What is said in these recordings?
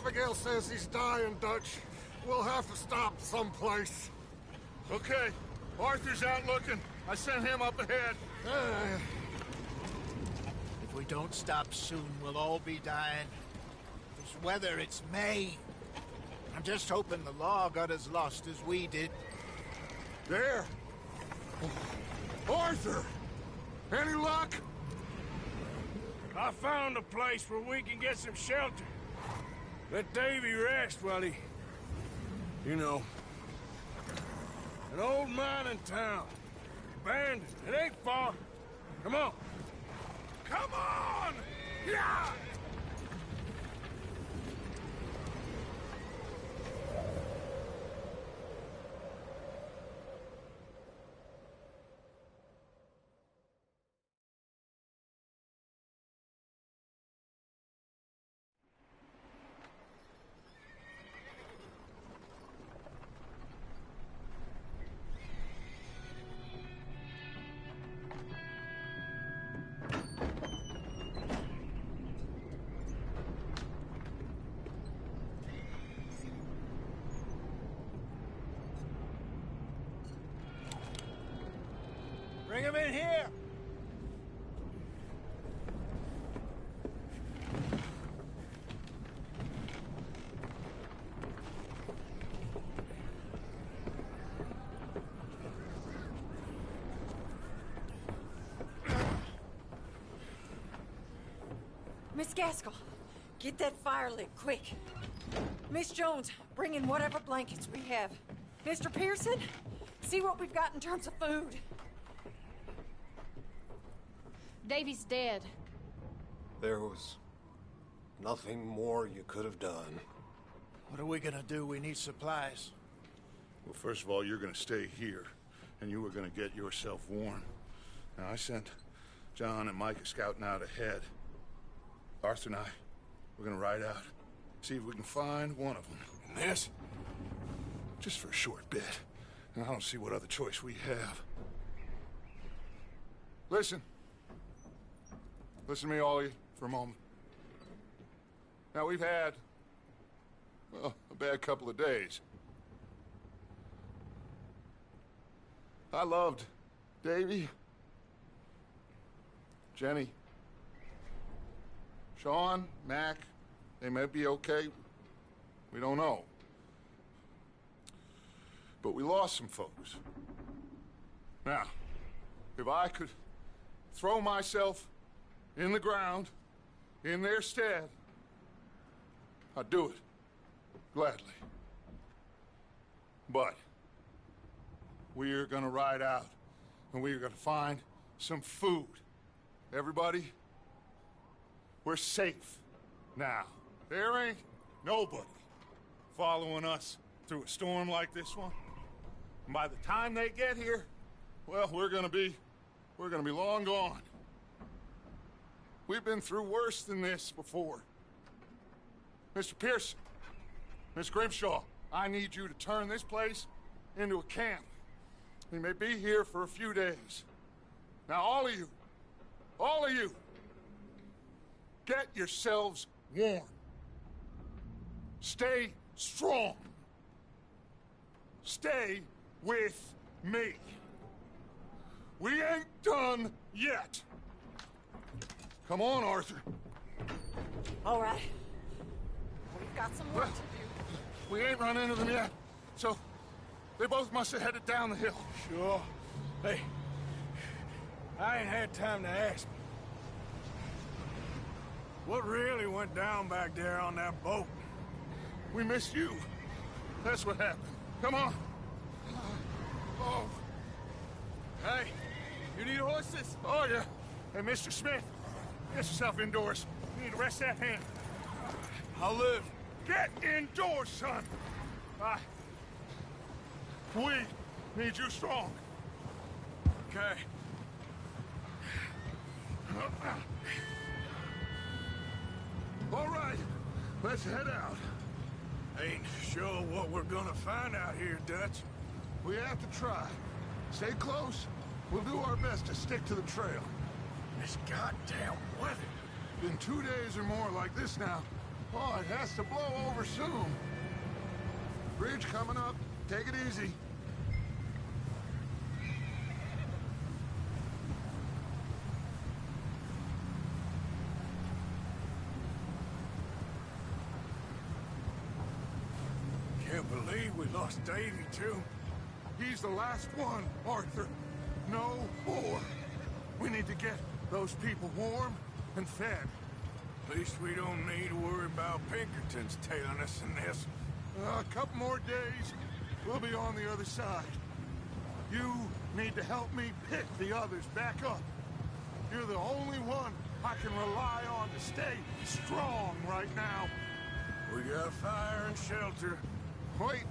Abigail says he's dying, Dutch. We'll have to stop someplace. Okay. Arthur's out looking. I sent him up ahead. If we don't stop soon, we'll all be dying. This weather, it's May. I'm just hoping the law got as lost as we did. There! Arthur! Any luck? I found a place where we can get some shelter. Let Davy rest while he... You know. An old mining town. Abandoned. It ain't far. Come on. Come on! Yeah! Bring him in here! Miss Gaskell, get that fire lit, quick. Miss Jones, bring in whatever blankets we have. Mr. Pearson, see what we've got in terms of food. Davy's dead. There was nothing more you could have done. What are we gonna do? We need supplies. Well, first of all, you're gonna stay here, and you were gonna get yourself warm. Now, I sent John and Micah scouting out ahead. Arthur and I, we're gonna ride out, see if we can find one of them. And this, just for a short bit. And I don't see what other choice we have. Listen. Listen to me, all of you, for a moment. Now, we've had, well, a bad couple of days. I loved Davy, Jenny, Sean, Mac. They may be okay. We don't know. But we lost some folks. Now, if I could throw myself in the ground, in their stead, I'd do it, gladly. But we're gonna ride out, and we're gonna find some food. Everybody, we're safe now. There ain't nobody following us through a storm like this one. And by the time they get here, well, we're gonna be long gone. We've been through worse than this before. Mr. Pearson, Miss Grimshaw, I need you to turn this place into a camp. We may be here for a few days. Now, all of you, get yourselves warm. Stay strong. Stay with me. We ain't done yet. Come on, Arthur. All right. We've got some work to do. We ain't run into them yet, so they both must have headed down the hill. Sure. Hey, I ain't had time to ask. What really went down back there on that boat? We missed you. That's what happened. Come on. Oh. Hey, you need horses? Oh, yeah. Hey, Mr. Smith, get yourself indoors. You need to rest that hand. I'll live. Get indoors, son. We need you strong. Okay. All right, let's head out. Ain't sure what we're gonna find out here, Dutch. We have to try. Stay close. We'll do our best to stick to the trail. This goddamn weather. Been 2 days or more like this now. Oh, it has to blow over soon. Bridge coming up. Take it easy. Can't believe we lost Davy, too. He's the last one, Arthur. No more. We need to get those people warm and fed. At least we don't need to worry about Pinkertons tailing us in this. A couple more days, we'll be on the other side. You need to help me pick the others back up. You're the only one I can rely on to stay strong right now. We got fire and shelter. Wait,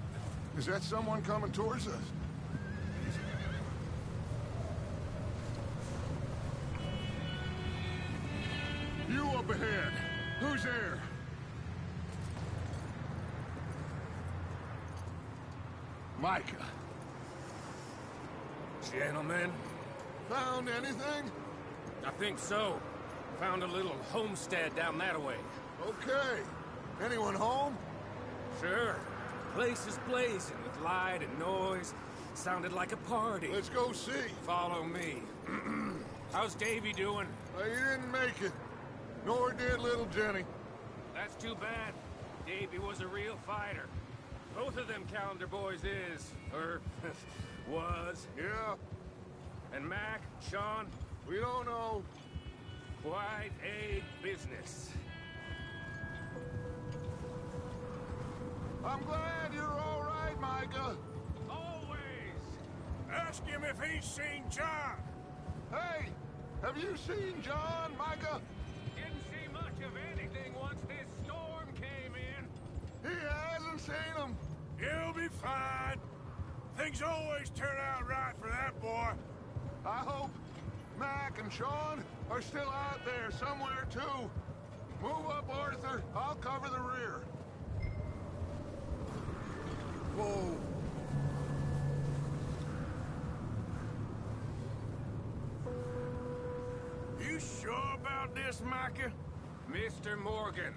is that someone coming towards us? You up ahead. Who's there? Micah. Gentlemen, Found anything? I think so. Found a little homestead down that way. Okay. Anyone home? Sure. Place is blazing with light and noise. Sounded like a party. Let's go see. Follow me. How's Davy doing? He didn't make it. Nor did little Jenny. That's too bad. Davy was a real fighter. Both of them Calendar boys is, or was. Yeah, And Mac, Sean, we don't know. quite a business. I'm glad you're all right, Micah. Always! Ask him if he's seen John. Hey, have you seen John, Micah? Didn't see much of anything once this storm came in. He hasn't seen him. He'll be fine. Things always turn out right for that boy. I hope Mac and Sean are still out there somewhere, too. Move up, Arthur. I'll cover the rear. Whoa. You sure about this, Micah? Mr. Morgan,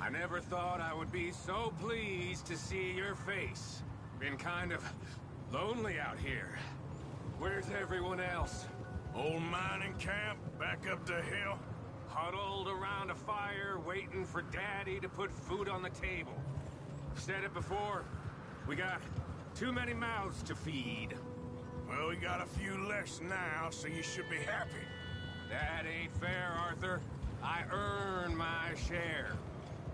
I never thought I would be so pleased to see your face. Been kind of lonely out here. Where's everyone else? Old mining camp back up the hill. Huddled around a fire, waiting for Daddy to put food on the table. Said it before, we got too many mouths to feed. Well, we got a few less now, so you should be happy. That ain't fair, Arthur. I earn my share.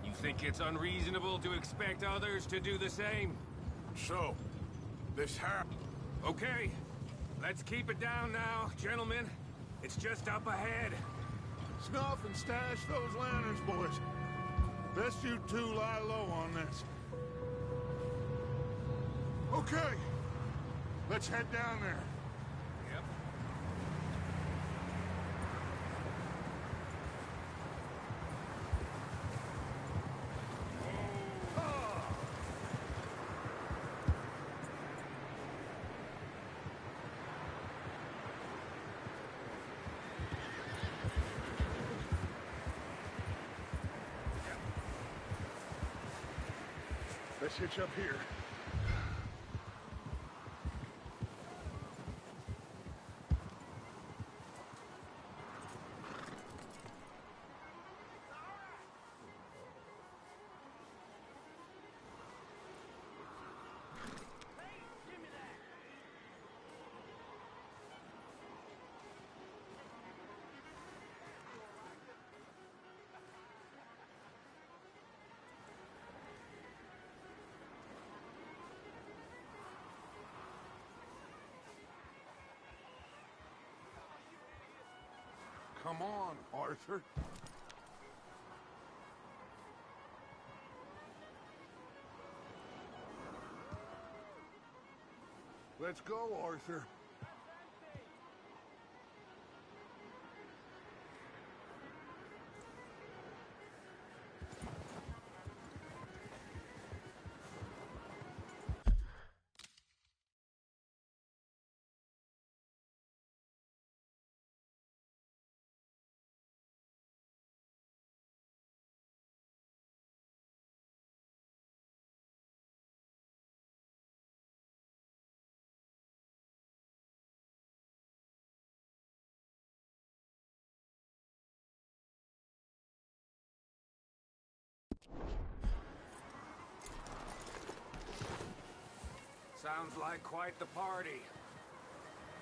You think it's unreasonable to expect others to do the same? So, this happened. Okay, let's keep it down now, gentlemen. It's just up ahead. Snuff and stash those lanterns, boys. Best you two lie low on this. Okay, let's head down there. Yep. Let's hitch up here. Come on, Arthur. Let's go, Arthur. Sounds like quite the party.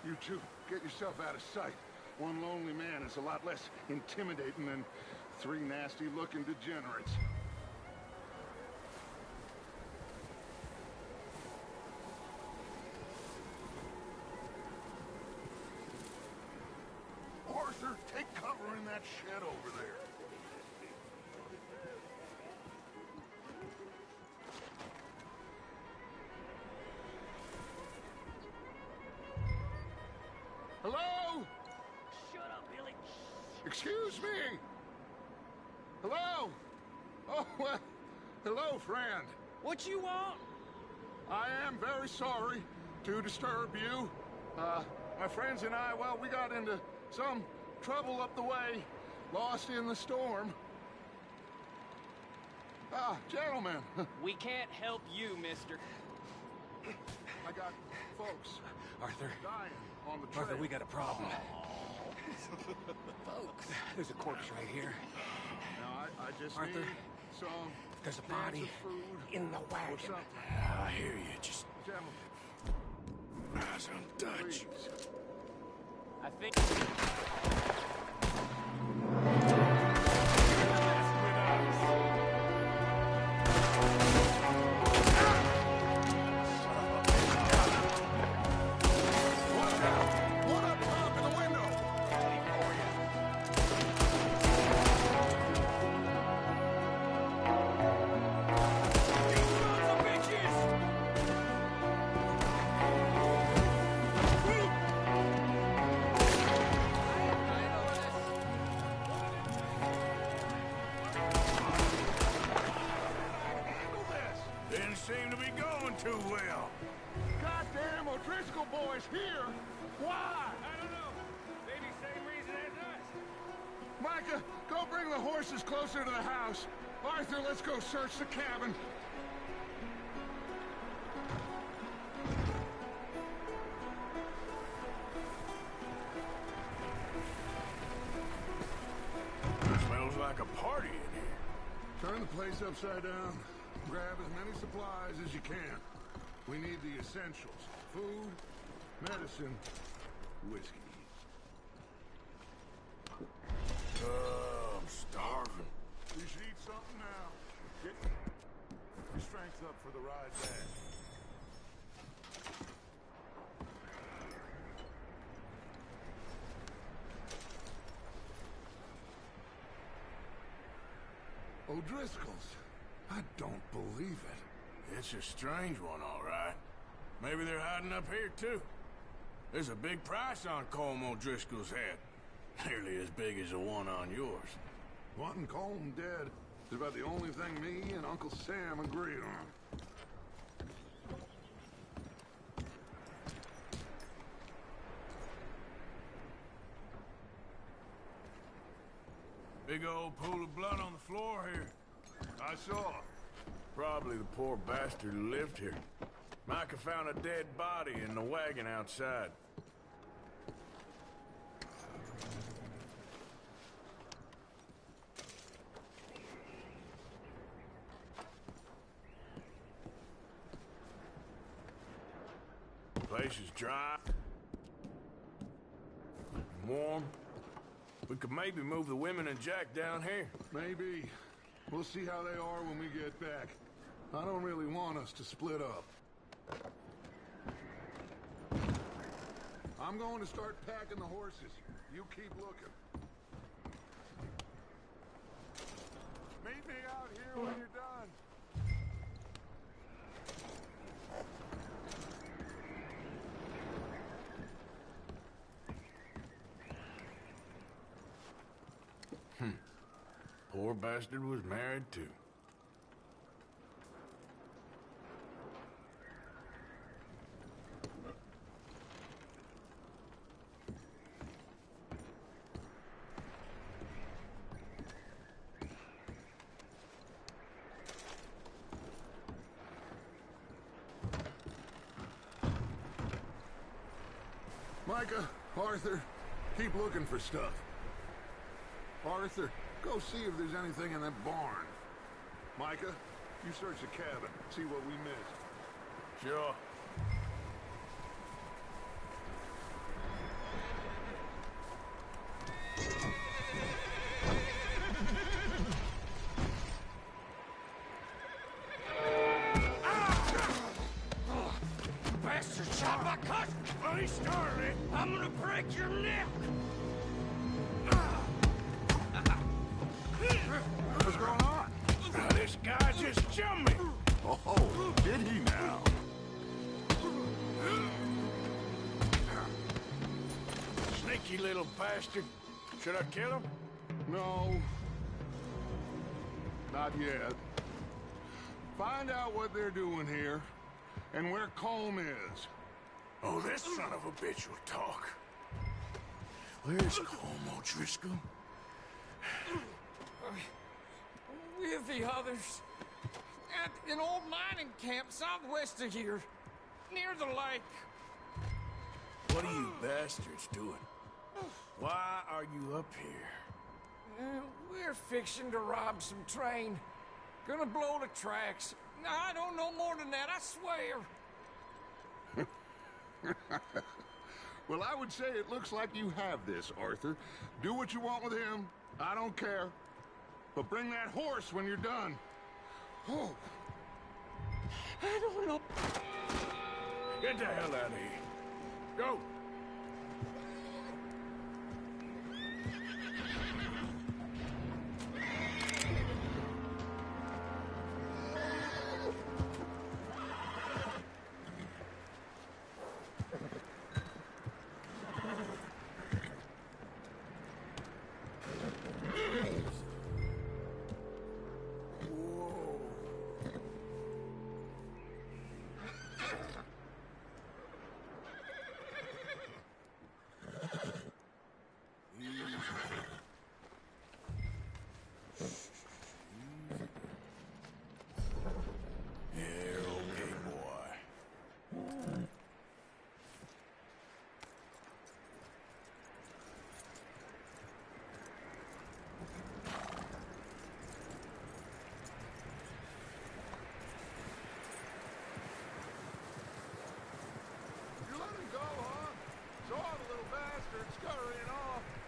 You two, get yourself out of sight. One lonely man is a lot less intimidating than three nasty-looking degenerates. Arthur, take cover in that shed over there. Hello? Shut up, Billy. Excuse me? Hello? Oh, well, hello, friend. What you want? I am very sorry to disturb you. My friends and I, well, we got into some trouble up the way, lost in the storm. Gentlemen, We can't help you, mister. I got folks Arthur, dying on the trail. Arthur, we got a problem. Folks, there's a corpse right here. Now, I just Arthur, need some There's a cans body of food in the or wagon. something. I hear you. Just Gentlemen, eyes on Dutch. please. I think... What up top in the window? Handle this. Didn't seem to be going too well. Goddamn O'Driscoll boys here. Why? I don't know. Maybe same reason as us. Micah, go bring the horses closer to the house. Arthur, let's go search the cabin. Smells like a party in here. Turn the place upside down. Grab as many supplies as you can. We need the essentials. Food, medicine, whiskey. I'm starving. You should eat something now. Get your strength up for the ride back. O'Driscoll's. I don't believe it. It's a strange one, all right. Maybe they're hiding up here, too. There's a big price on Colm O'Driscoll's head. Nearly as big as the one on yours. Wanting Colm dead is about the only thing me and Uncle Sam agree on. Big old pool of blood on the floor here. I saw. Probably the poor bastard who lived here. Micah found a dead body in the wagon outside. The place is dry. Warm. We could maybe move the women and Jack down here. Maybe. We'll see how they are when we get back. I don't really want us to split up. I'm going to start packing the horses. You keep looking. Meet me out here when you're done. Poor bastard was married too. Micah, Arthur, keep looking for stuff. Arthur, go see if there's anything in that barn. Micah, you search the cabin, see what we missed. Sure. shot my cousin! Well, he started it. I'm gonna break your neck! What's going on? This guy just jumped me! Oh, did he now? Sneaky little bastard. Should I kill him? No. Not yet. Find out what they're doing here, and where Colm is. Oh, this son of a bitch will talk. Where's Colm O'Driscoll? With the others. At an old mining camp southwest of here. Near the lake. What are you bastards doing? Why are you up here? We're fixing to rob some train. Gonna blow the tracks. I don't know more than that, I swear. Well, I would say it looks like you have this, Arthur. Do what you want with him. I don't care. But bring that horse when you're done. Oh. I don't know. Get the hell out of here. Go!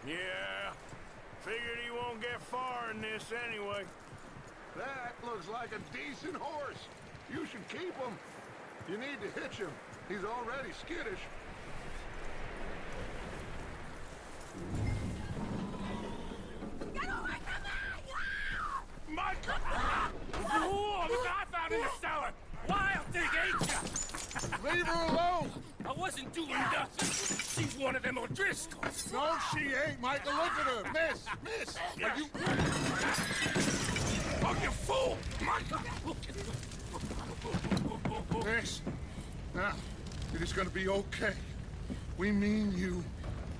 Yeah, figured he won't get far in this anyway. That looks like a decent horse. You should keep him. You need to hitch him. He's already skittish. Get away from me! Michael! Oh, the guy found in the cellar! Wild thing, ain't ya? Leave her alone! I wasn't doing nothing. She's one of them O'Driscolls. No, she ain't, Michael. Look at her. Miss! Are you... Oh, you fool! Michael! Miss, now, it is gonna be okay. We mean you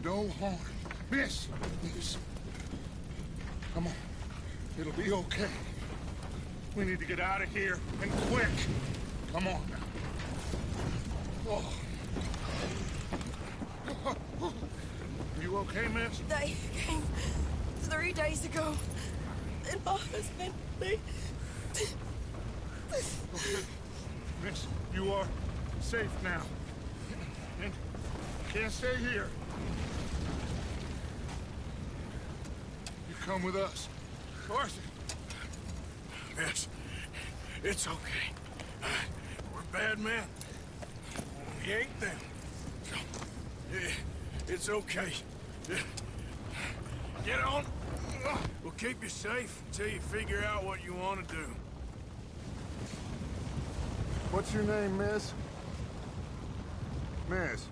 no harm. Miss! Come on. It'll be okay. We need to get out of here, and quick. Come on now. Oh. You okay, miss? They came 3 days ago. And my husband, they... Okay. Miss, you are safe now. And you can't stay here. You come with us. Arthur. Miss, it's okay. We're bad men. We ain't them. So, it's okay. Get on. We'll keep you safe until you figure out what you want to do. What's your name, miss? Miss?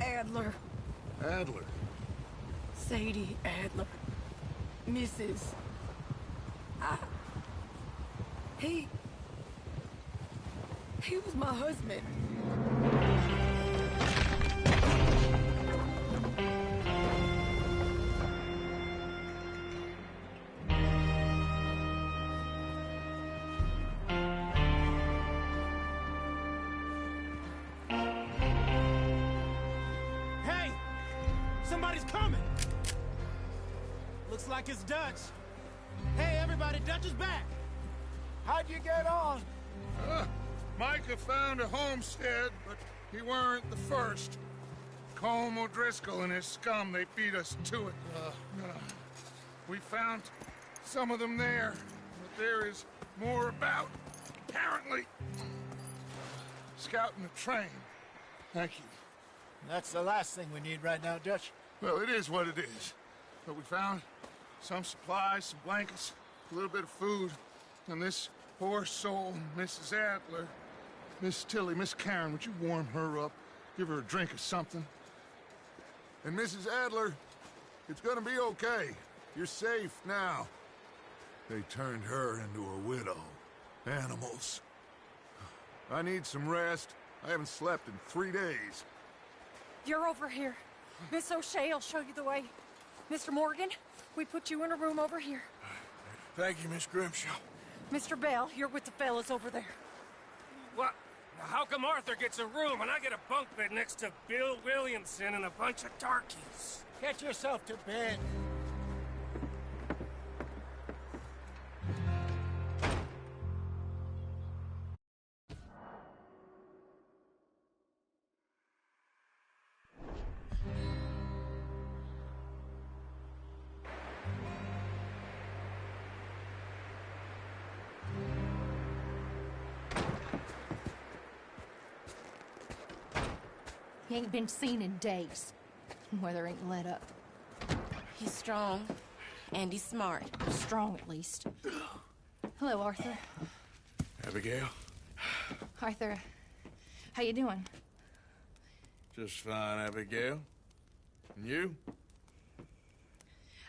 Adler. Adler. Sadie Adler. Mrs. He was my husband. Hey! Somebody's coming! Looks like it's Dutch. Hey, everybody, Dutch is back! How'd you get on? Micah found a homestead, but he weren't the first. Colm O'Driscoll and his scum, they beat us to it. We found some of them there, but there is more about, apparently. Scouting the train. Thank you. That's the last thing we need right now, Dutch. Well, it is what it is. But we found some supplies, some blankets, a little bit of food, and this poor soul, Mrs. Adler, Miss Tilly, Miss Karen, would you warm her up? Give her a drink or something? And Mrs. Adler, it's gonna be okay. You're safe now. They turned her into a widow. Animals. I need some rest. I haven't slept in 3 days. You're over here. Miss O'Shea will show you the way. Mr. Morgan, we put you in a room over here. Thank you, Miss Grimshaw. Mr. Bell, you're with the fellas over there. What? How come Arthur gets a room and I get a bunk bed next to Bill Williamson and a bunch of darkies? Get yourself to bed. He ain't been seen in days. Weather ain't let up. He's strong, and he's smart. Strong, at least. Hello, Arthur. Abigail? Arthur, how you doing? Just fine, Abigail. And you?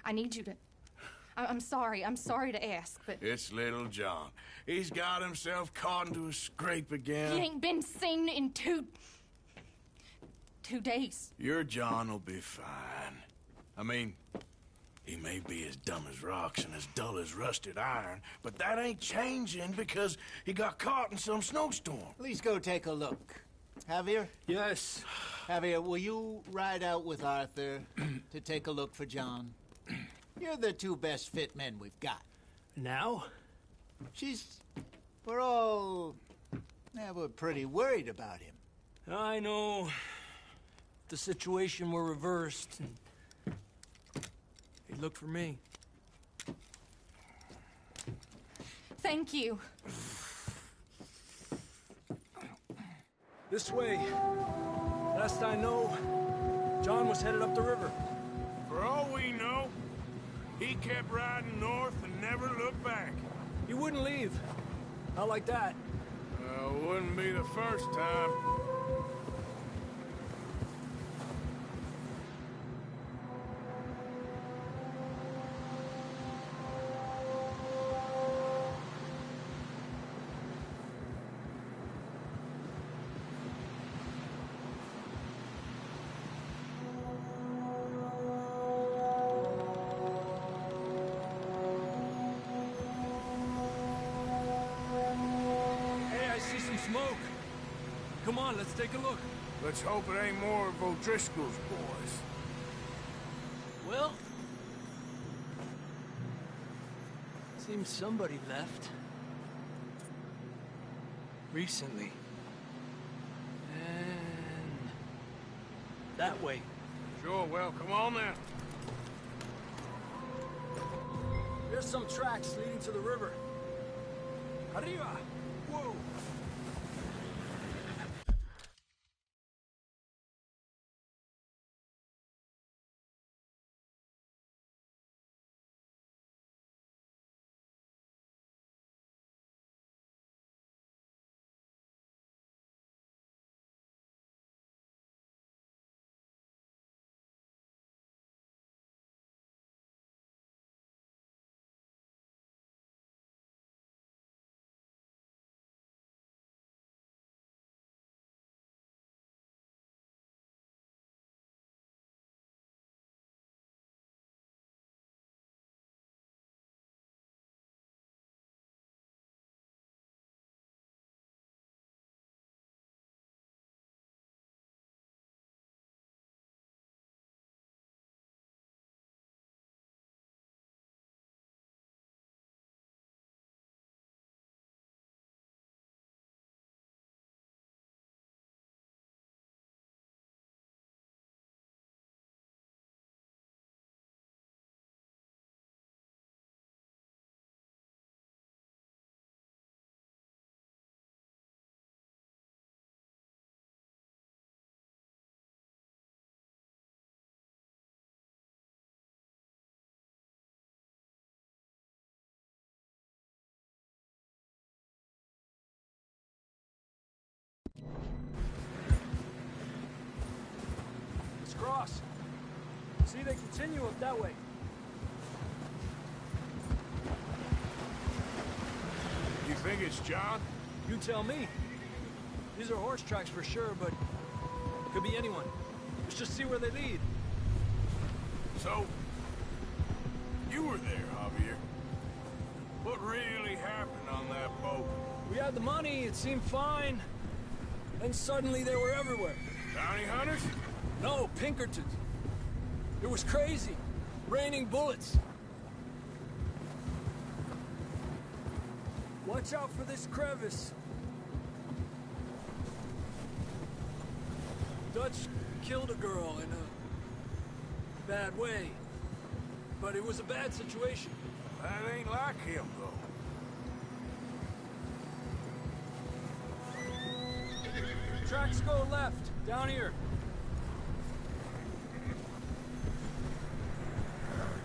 I need you to... I'm sorry to ask, but... It's little John. He's got himself caught into a scrape again. He ain't been seen in two days. Your John will be fine. I mean, he may be as dumb as rocks and as dull as rusted iron, but that ain't changing because he got caught in some snowstorm. Please go take a look. Javier? Yes. Javier, will you ride out with Arthur to take a look for John? You're the two best fit men we've got. Now? We're pretty worried about him. I know. The situation were reversed, and he'd look for me. Thank you. This way. Last I know, John was headed up the river. For all we know, he kept riding north and never looked back. He wouldn't leave. Not like that. Wouldn't be the first time. Smoke. Come on, let's take a look. Let's hope it ain't more of O'Driscoll's boys. Well, seems somebody left. Recently. And that way. Sure, well, come on then. There's some tracks leading to the river. Arriba! Whoa! across. See, they continue up that way. You think it's John? You tell me. These are horse tracks for sure, but could be anyone. Let's just see where they lead. So, you were there, Javier. What really happened on that boat? We had the money, it seemed fine. Then suddenly they were everywhere. Bounty hunters? No, Pinkertons. It was crazy. Raining bullets. Watch out for this crevice. Dutch killed a girl in a bad way. But it was a bad situation. That ain't like him, though. Tracks go left, down here.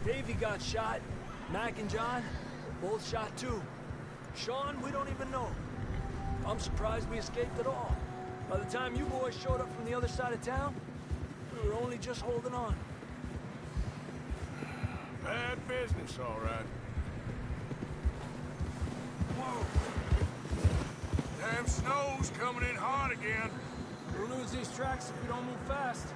Davey got shot. Mac and John, both shot too. Sean, we don't even know. I'm surprised we escaped at all. By the time you boys showed up from the other side of town, we were only just holding on. Bad business, all right. Whoa! Damn snow's coming in hot again. We'll lose these tracks if we don't move fast.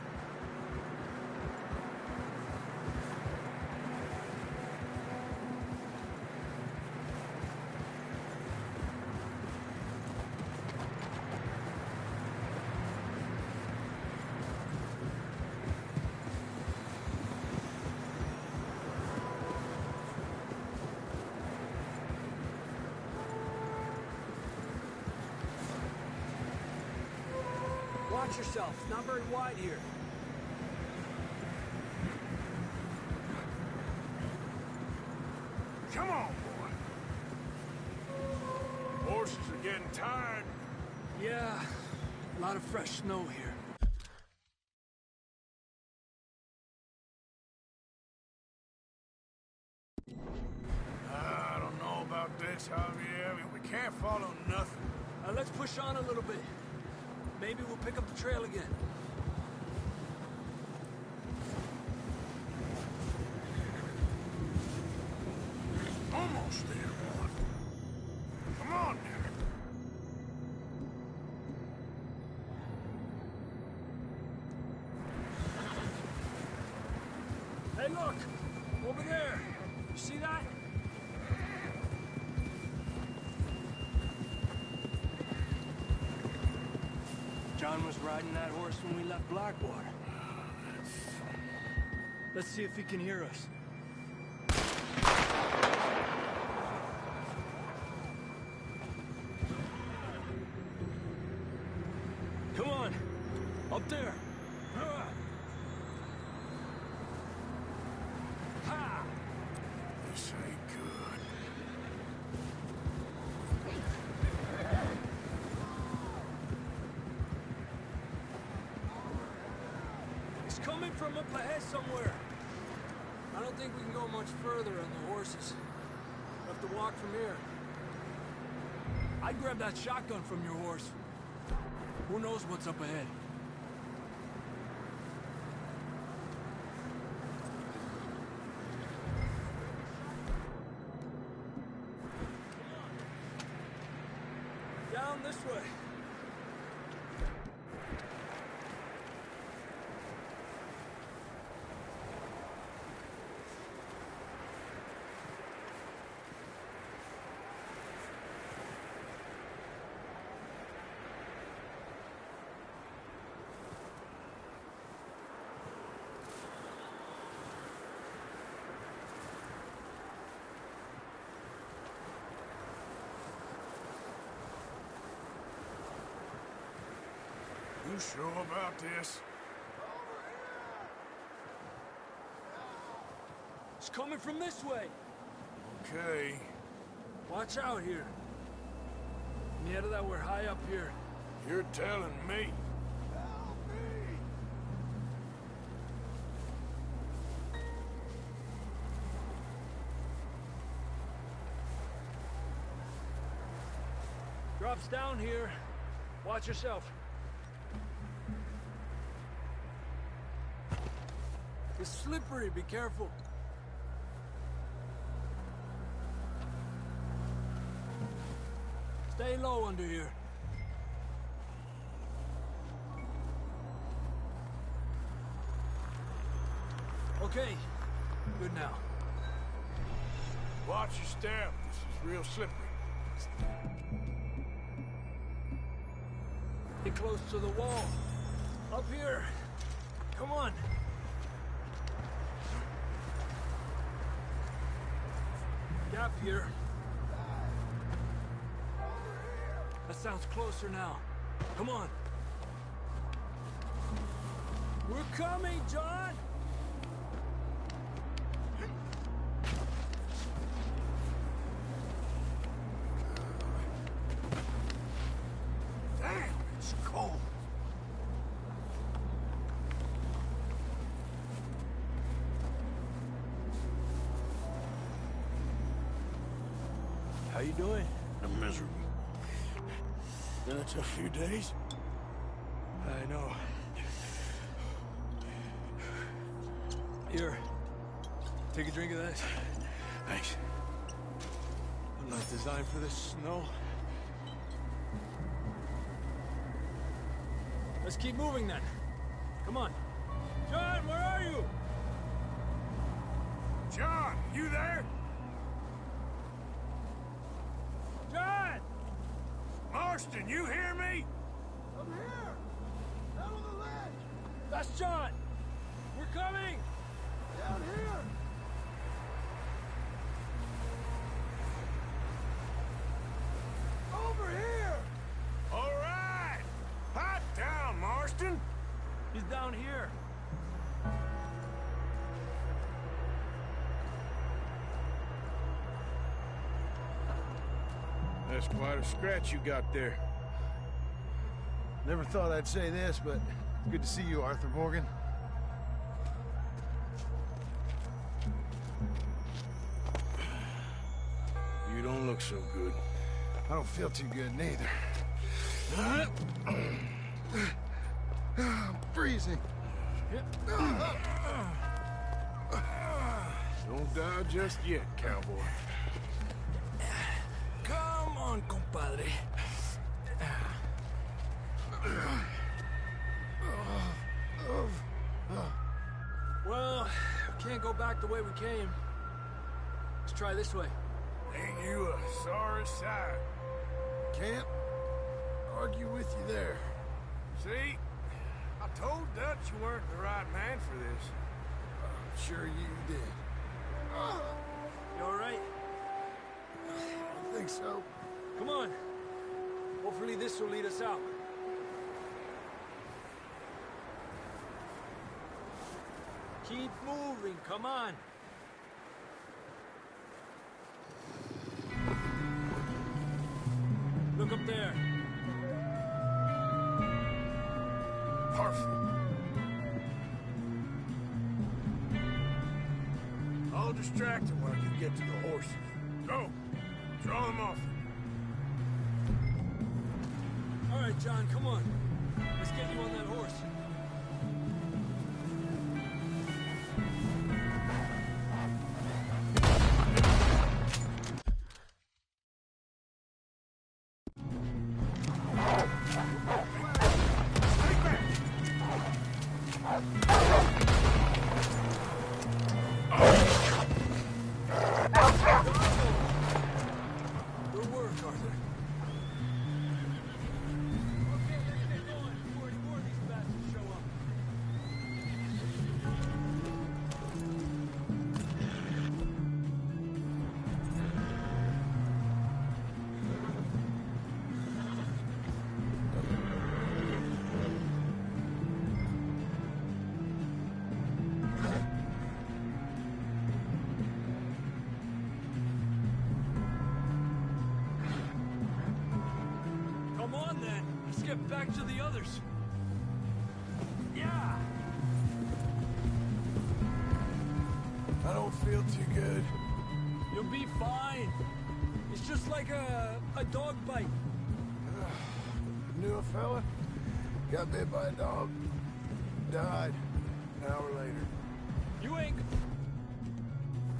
Watch yourself. It's not very wide here. Come on, boy. Horses are getting tired. Yeah, a lot of fresh snow here. I don't know about this, Javier. We can't follow nothing. Let's push on a little bit. Maybe we'll pick up the trail again. Almost there, boy. Come on now. Hey, look! Over there! You see that? John was riding that horse when we left Blackwater. Let's see if he can hear us. Come on! Up there! Ha! This ain't good. It's coming from up ahead somewhere. I don't think we can go much further on the horses. We'll have to walk from here. I'd grab that shotgun from your horse. Who knows what's up ahead? Down this way. You sure about this? It's coming from this way. Okay. Watch out here. Yeah, that we're high up here. You're telling me. Drops down here. Watch yourself. It's slippery, be careful. Stay low under here. Okay, good now. Watch your step. This is real slippery. Get close to the wall. Up here. Come on. Gap here. That sounds closer now. Come on. We're coming, John! Damn, it's cold. How you doing? I'm miserable. Been a tough few days. I know. Here. Take a drink of that. Thanks. I'm not designed for this snow. Let's keep moving then. Come on. John, where are you? John, you there? John! Marston, you hear me? I'm here! Down on the ledge! That's John! We're coming! Down here! Over here! All right! Hot down, Marston! He's down here. That's quite a scratch you got there. Never thought I'd say this, but it's good to see you, Arthur Morgan. You don't look so good. I don't feel too good, neither. I'm freezing. Don't die just yet, cowboy. Come on, compadre. Well, we can't go back the way we came. Let's try this way. Ain't you a sorry sight? Can't argue with you there. See? I told Dutch you weren't the right man for this. I'm sure you did. You all right? I think so. Come on. Hopefully this will lead us out. Keep moving, come on. Look up there. Perfect. I'll distract him while you get to the horses. Go. Draw them off. All right, John, come on. Let's get you on that horse. Good work, Arthur. Okay, let's get going before any more of these bastards show up. Come on, then. Let's get back to the others. Yeah! I don't feel too good. You'll be fine. It's just like a dog bite. Knew a fella, got bit by a dog, died an hour later. You ain't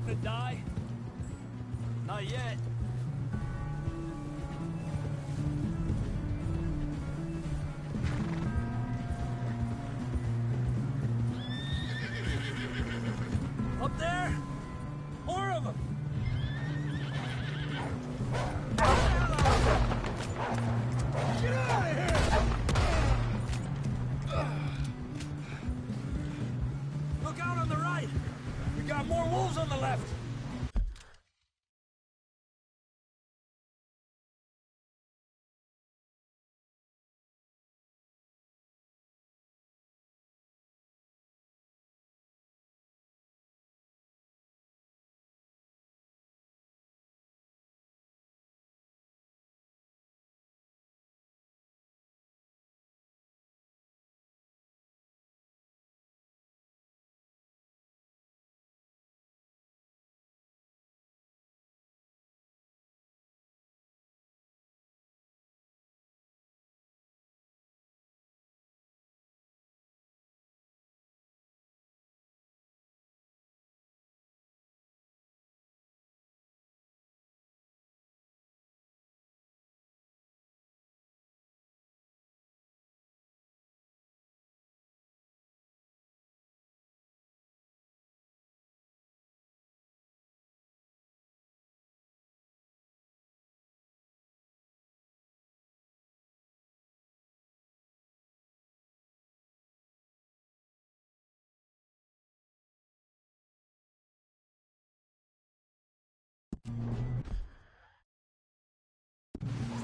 gonna die. Not yet. Up there? More of them! Get out of here! Look out on the right! We got more wolves on the left!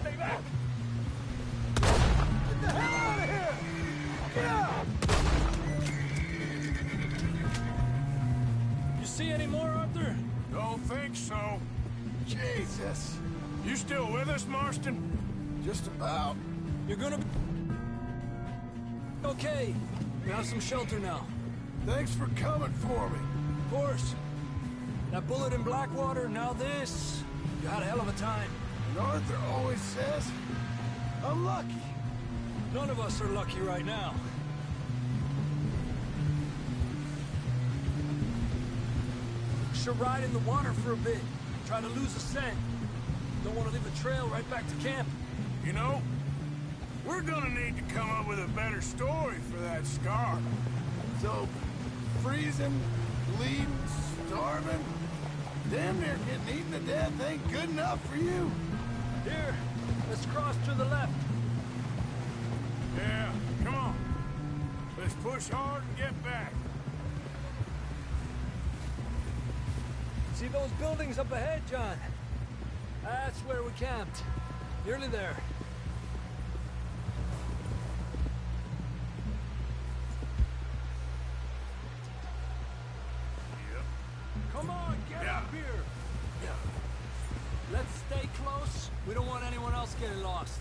Stay back! Get the hell out of here! Get out! You see any more, Arthur? Don't think so. Jesus! You still with us, Marston? Just about. You're gonna be... okay. We have some shelter now. Thanks for coming for me. Of course. That bullet in Blackwater, now this. You had a hell of a time. And Arthur always says, I'm lucky. None of us are lucky right now. Should ride in the water for a bit. Try to lose a scent. Don't want to leave a trail right back to camp. You know, we're gonna need to come up with a better story for that scar. So, freezing, bleeding, starving, damn near getting eaten to death ain't good enough for you. Here, let's cross to the left. Yeah, come on. Let's push hard and get back. See those buildings up ahead, John? That's where we camped. Nearly there. Yep. Come on, get up here! Yeah. Let's stay close. We don't want anyone else getting lost.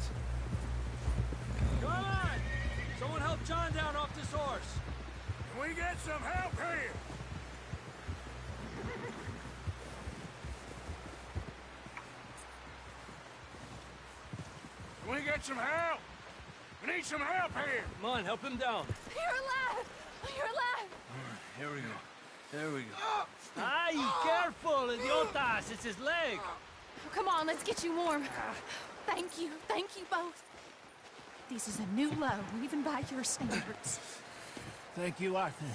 Come on! Someone help John down off this horse. Can we get some help here? Can we get some help? We need some help here. Come on, help him down. You're alive! You're alive! Here we go. There we go. Ay, careful, idiotas! It's his leg. Come on, let's get you warm. Thank you both. This is a new low, even by your standards. Thank you, Arthur.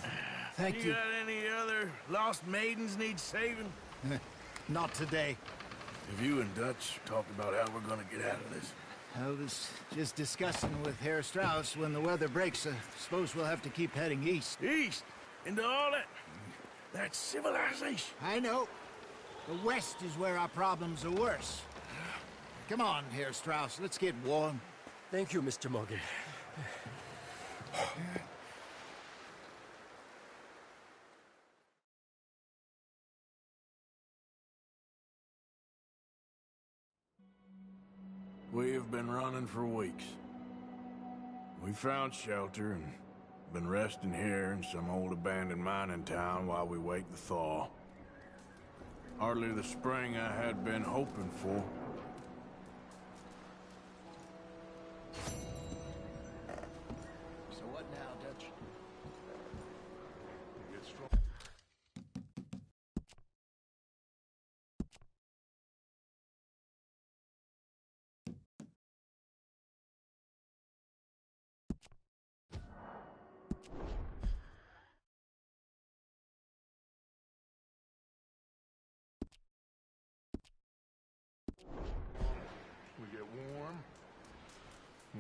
Thank you. Got any other lost maidens need saving? Not today. Have you and Dutch talked about how we're gonna get out of this? I was just discussing with Herr Strauss when the weather breaks. I suppose we'll have to keep heading east. East? Into all that civilization? I know. The west is where our problems are worse. Come on, Herr Strauss, let's get warm. Thank you, Mr. Morgan. We have been running for weeks. We found shelter and been resting here in some old abandoned mining town while we wait the thaw. Hardly the spring I had been hoping for. So what now, Dutch?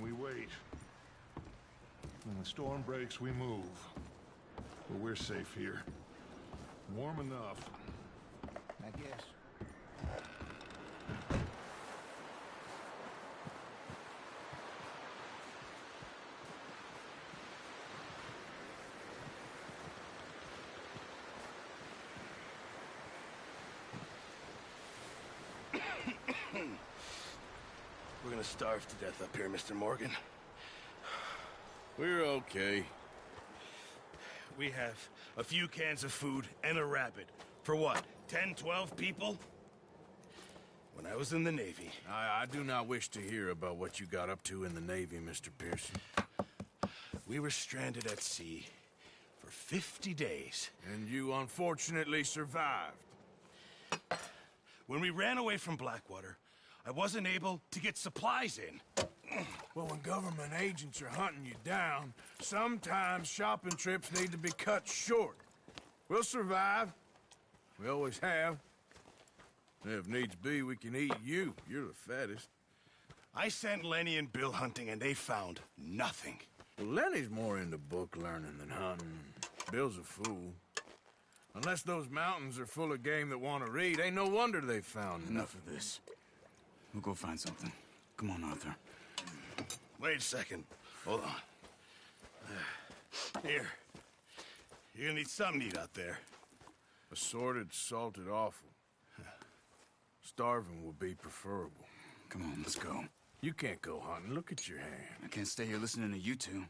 We wait. When the storm breaks, we move. But we're safe here. Warm enough. I guess. We're gonna starve to death up here, Mr. Morgan. We're okay. We have a few cans of food and a rabbit. For what, 10, 12 people? When I was in the Navy... I do not wish to hear about what you got up to in the Navy, Mr. Pearson. We were stranded at sea for 50 days. And you unfortunately survived. When we ran away from Blackwater, I wasn't able to get supplies in. Well, when government agents are hunting you down, sometimes shopping trips need to be cut short. We'll survive. We always have. If needs be, we can eat you. You're the fattest. I sent Lenny and Bill hunting, and they found nothing. Well, Lenny's more into book learning than hunting. Bill's a fool. Unless those mountains are full of game that want to read, ain't no wonder they found Enough of this. We'll go find something. Come on, Arthur. Wait a second. Hold on. Here. You're gonna need something to eat out there. Assorted, salted offal. Starving would be preferable. Come on, let's go. You can't go hunting. Look at your hand. I can't stay here listening to you two.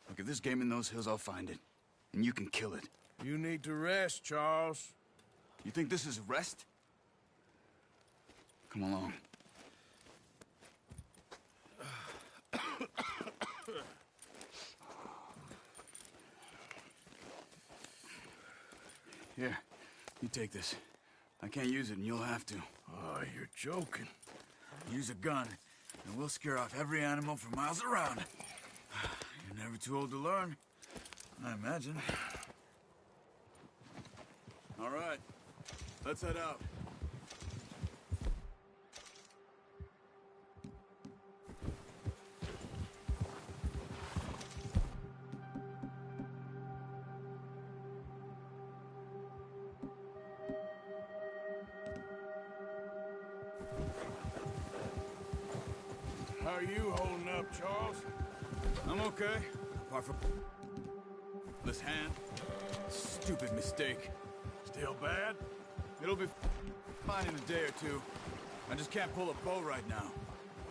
Look, if there's game in those hills, I'll find it. And you can kill it. You need to rest, Charles. You think this is rest? Come along. Here, you take this. I can't use it, and you'll have to. Oh, you're joking. Use a gun, and we'll scare off every animal for miles around. You're never too old to learn, I imagine. All right, let's head out. How are you holding up, Charles? I'm okay, apart from this hand. Stupid mistake. Still bad? It'll be fine in a day or two. I just can't pull a bow right now.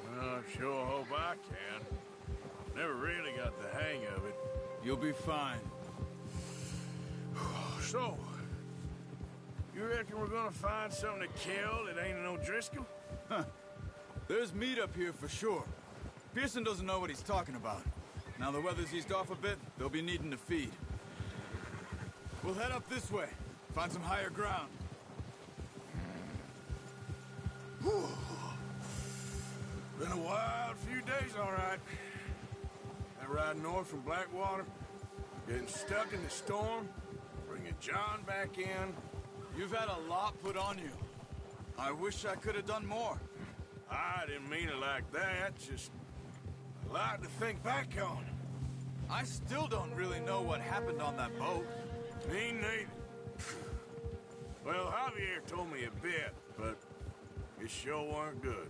Well, I sure hope I can. Never really got the hang of it. You'll be fine. So, you reckon we're gonna find something to kill that ain't no Driscoll? Huh. There's meat up here for sure. Pearson doesn't know what he's talking about. Now the weather's eased off a bit, they'll be needing to feed. We'll head up this way. Find some higher ground. Whew. Been a wild few days, all right. That ride north from Blackwater, getting stuck in the storm, bringing John back in. You've had a lot put on you. I wish I could have done more. I didn't mean it like that, just a lot to think back on. I still don't really know what happened on that boat. Me neither. Well, Javier told me a bit, but it sure weren't good.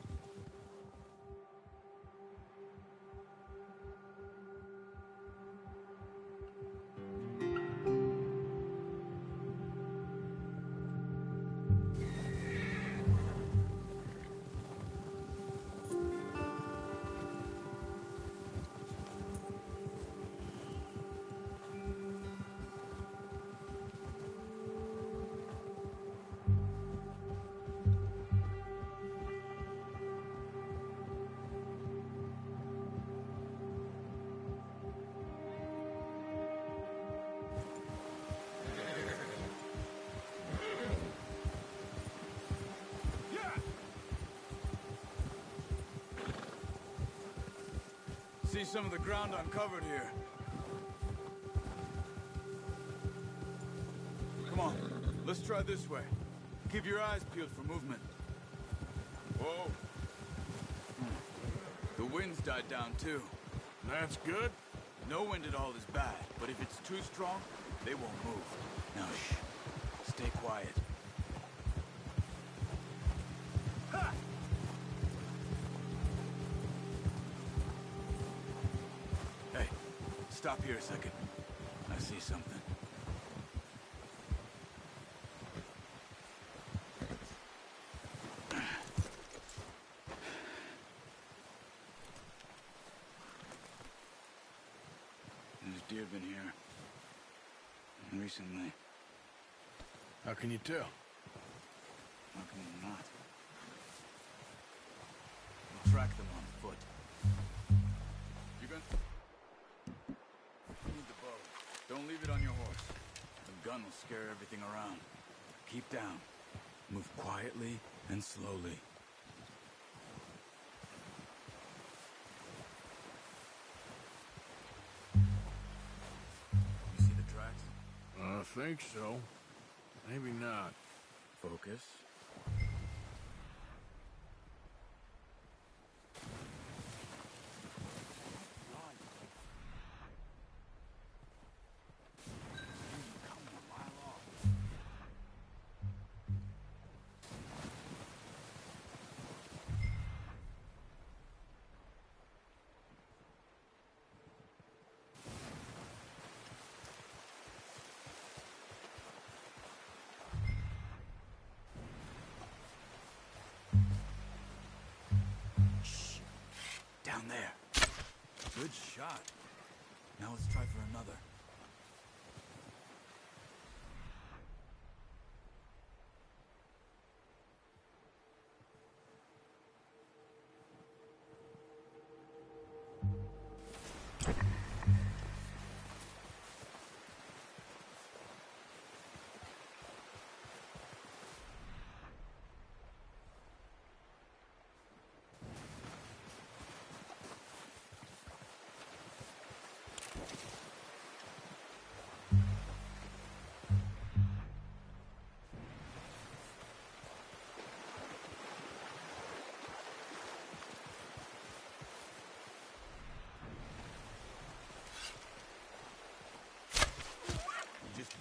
See some of the ground uncovered here. Come on, let's try this way. Keep your eyes peeled for movement. Whoa. The wind's died down too. That's good. No wind at all is bad, but if it's too strong, they won't move. Now shh. Stay quiet. Ha! Hey, stop here a second. I see something. There's deer been here. Recently. How can you tell? How can you not? We'll track them on foot. You gonna... Need the bow. Don't leave it on your horse. The gun will scare everything around. Keep down. Move quietly and slowly. You see the tracks? I think so. Maybe not. Focus. Down there. Good shot. Now let's try for another.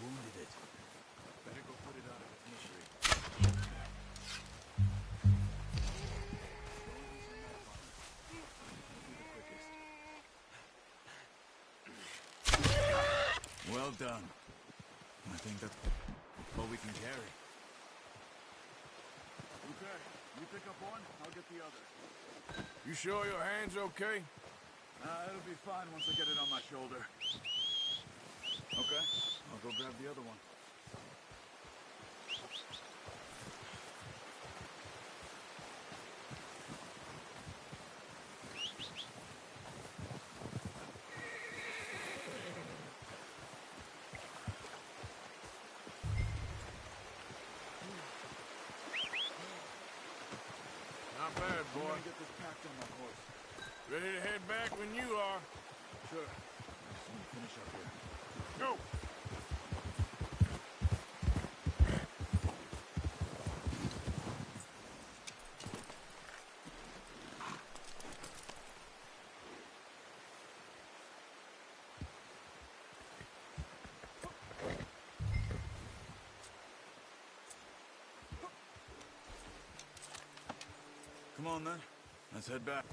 Wounded it. Better go put it out of its misery. Well done. I think that's what we can carry. Okay, you pick up one, I'll get the other. You sure your hand's okay? It'll be fine once I get it on my shoulder. Okay, I'll go grab the other one. Not bad, boy. I'm gonna get this packed on my horse. Ready to head back when you are. Sure. Just need to finish up here. Go! Come on, then. Let's head back.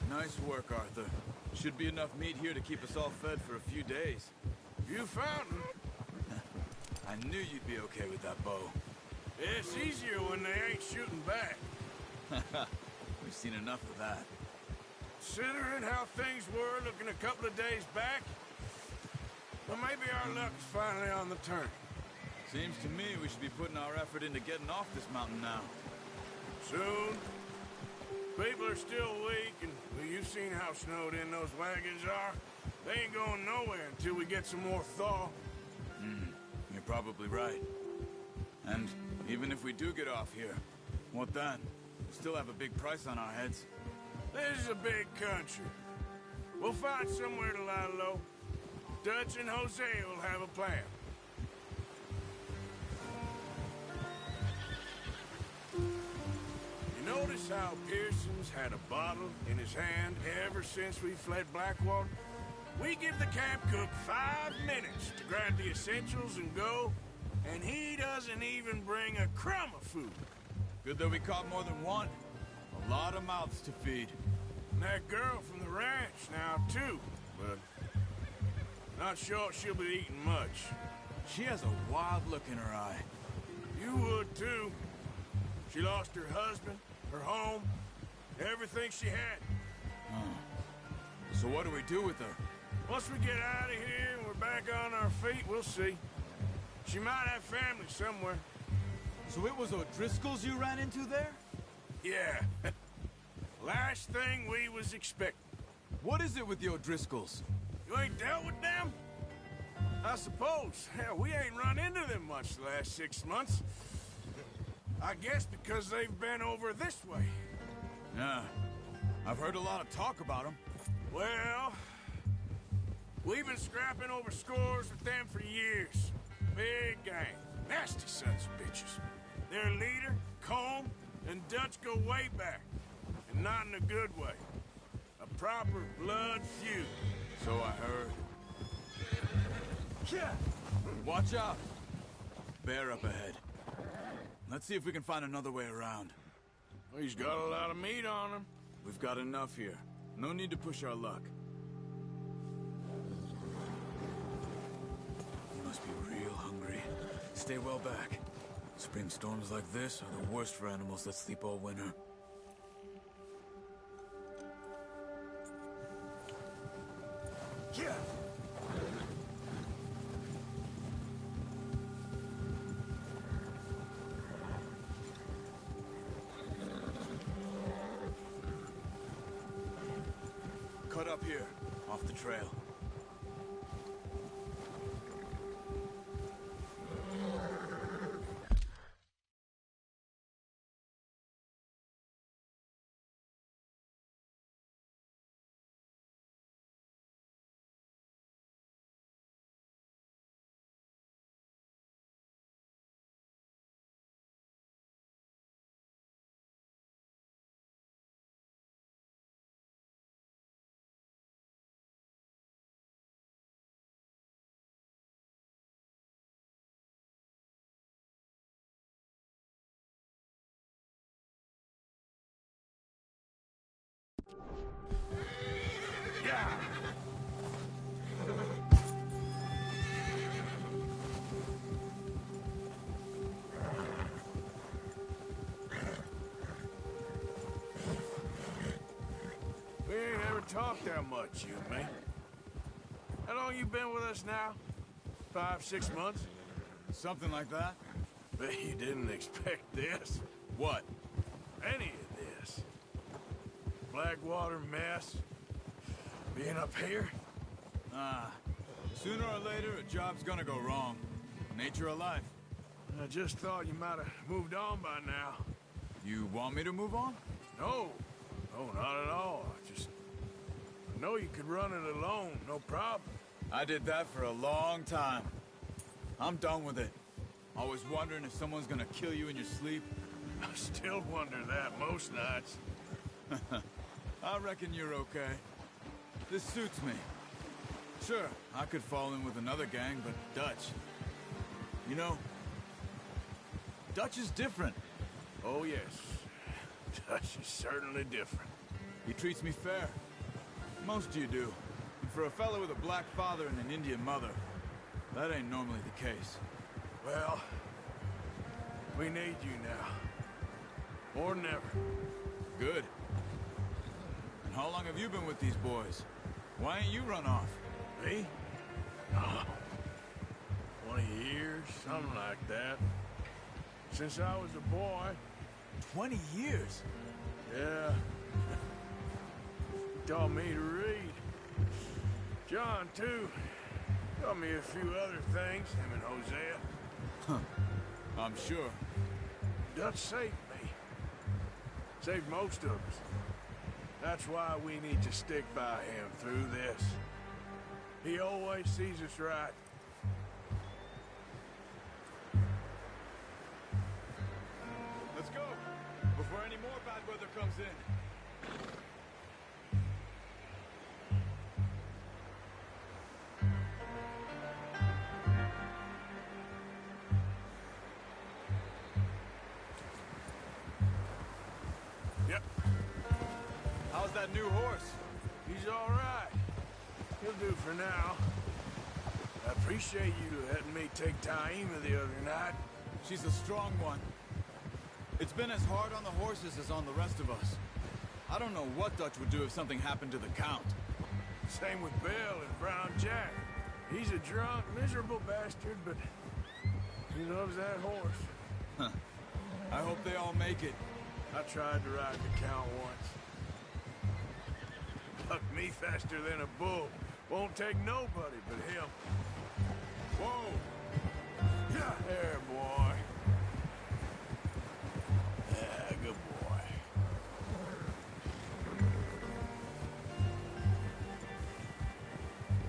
Nice work, Arthur. Should be enough meat here to keep us all fed for a few days. You found him. I knew you'd be okay with that bow. It's easier when they ain't shooting back. We've seen enough of that. Considering how things were looking a couple of days back, well, maybe our luck's finally on the turn. Seems to me we should be putting our effort into getting off this mountain now. Soon. People are still weak, and well, you've seen how snowed in those wagons are. They ain't going nowhere until we get some more thaw. You're probably right. And even if we do get off here, what then? We still have a big price on our heads. This is a big country. We'll find somewhere to lie low. Dutch and Hosea will have a plan. You notice how Pearson's had a bottle in his hand ever since we fled Blackwater? We give the camp cook 5 minutes to grab the essentials and go, and he doesn't even bring a crumb of food. Good that we caught more than one. A lot of mouths to feed. And that girl from the ranch now, too, but not sure she'll be eating much. She has a wild look in her eye. You would, too. She lost her husband, her home, everything she had. So what do we do with her? Once we get out of here and we're back on our feet, we'll see. She might have family somewhere. So it was O'Driscoll's you ran into there? Yeah. Last thing we was expecting. What is it with the O'Driscolls? You ain't dealt with them? I suppose. Hell, we ain't run into them much the last 6 months. I guess because they've been over this way. Yeah. I've heard a lot of talk about them. Well, we've been scrapping over scores with them for years. Big gang. Nasty sons of bitches. Their leader, Combe, and Dutch go way back. And not in a good way. A proper blood feud. So I heard. Yeah. Watch out. Bear up ahead. Let's see if we can find another way around. Well, he's got a lot of meat on him. We've got enough here. No need to push our luck. You must be real hungry. Stay well back. Spring storms like this are the worst for animals that sleep all winter. Yeah. Cut up here, off the trail. Yeah. We ain't ever talked that much, you and me. How long you been with us now? 5, 6 months? Something like that. Bet you didn't expect this. What? Any of this. Blackwater mess. Being up here? Sooner or later, a job's gonna go wrong. Nature of life. I just thought you might have moved on by now. You want me to move on? No. No, not at all. I know you could run it alone, no problem. I did that for a long time. I'm done with it. Always wondering if someone's gonna kill you in your sleep. I still wonder that most nights. I reckon you're okay. This suits me. Sure, I could fall in with another gang, but Dutch... You know, Dutch is different. Oh, yes. Dutch is certainly different. He treats me fair. Most of you do. And for a fellow with a black father and an Indian mother, that ain't normally the case. Well, we need you now. More than ever. Good. And how long have you been with these boys? Why ain't you run off? Me? Oh, 20 years, something like that. Since I was a boy. 20 years? Yeah. He taught me to read. John, too. Taught me a few other things, him and Hosea. Huh. I'm sure. Dutch saved me. Saved most of us. That's why we need to stick by him through this. He always sees us right. Let's go, before any more bad weather comes in. Yep. How's that new horse? He's all right. He'll do for now. I appreciate you letting me take Taima the other night. She's a strong one. It's been as hard on the horses as on the rest of us. I don't know what Dutch would do if something happened to the Count. Same with Bill and Brown Jack. He's a drunk, miserable bastard, but he loves that horse. Huh. I hope they all make it. I tried to ride the Count once. Bucked me faster than a bull. Won't take nobody but him. Whoa! Yeah, there, boy. Yeah, good boy.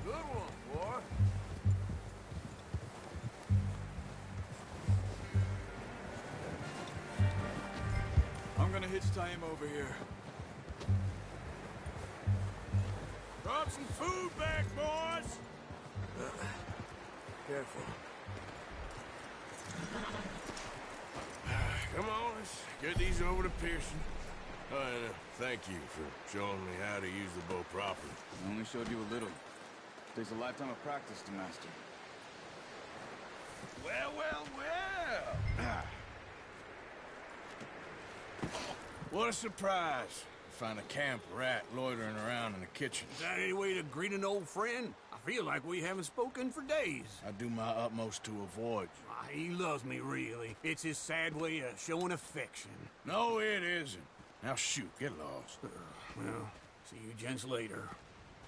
Good one, boy. I'm gonna hitch Taima over here. Brought some food back, boys! Careful. Come on, let's get these over to Pearson. Oh, and thank you for showing me how to use the bow properly. I only showed you a little. Takes a lifetime of practice to master. Well, well, well! What a surprise. Find a camp rat loitering around in the kitchen. Is that any way to greet an old friend? I feel like we haven't spoken for days. I do my utmost to avoid you. He loves me, really. It's his sad way of showing affection. No, it isn't. Now shoot, get lost. Well, see you gents later.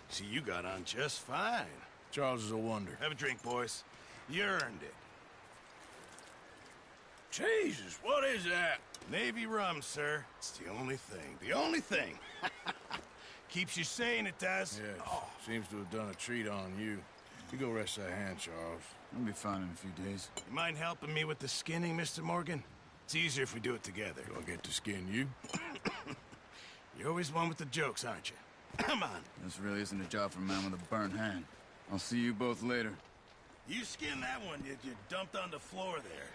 See, you got on just fine. Charles is a wonder. Have a drink, boys. You earned it. Jesus, what is that? Navy rum, sir. It's the only thing. The only thing. Keeps you sane, it does. Yes, seems to have done a treat on you. You go rest that hand, Charles. I'll be fine in a few days. You mind helping me with the skinning, Mr. Morgan? It's easier if we do it together. Do I get to skin you? You're always one with the jokes, aren't you? Come on. This really isn't a job for a man with a burnt hand. I'll see you both later. You skinned that one you dumped on the floor there.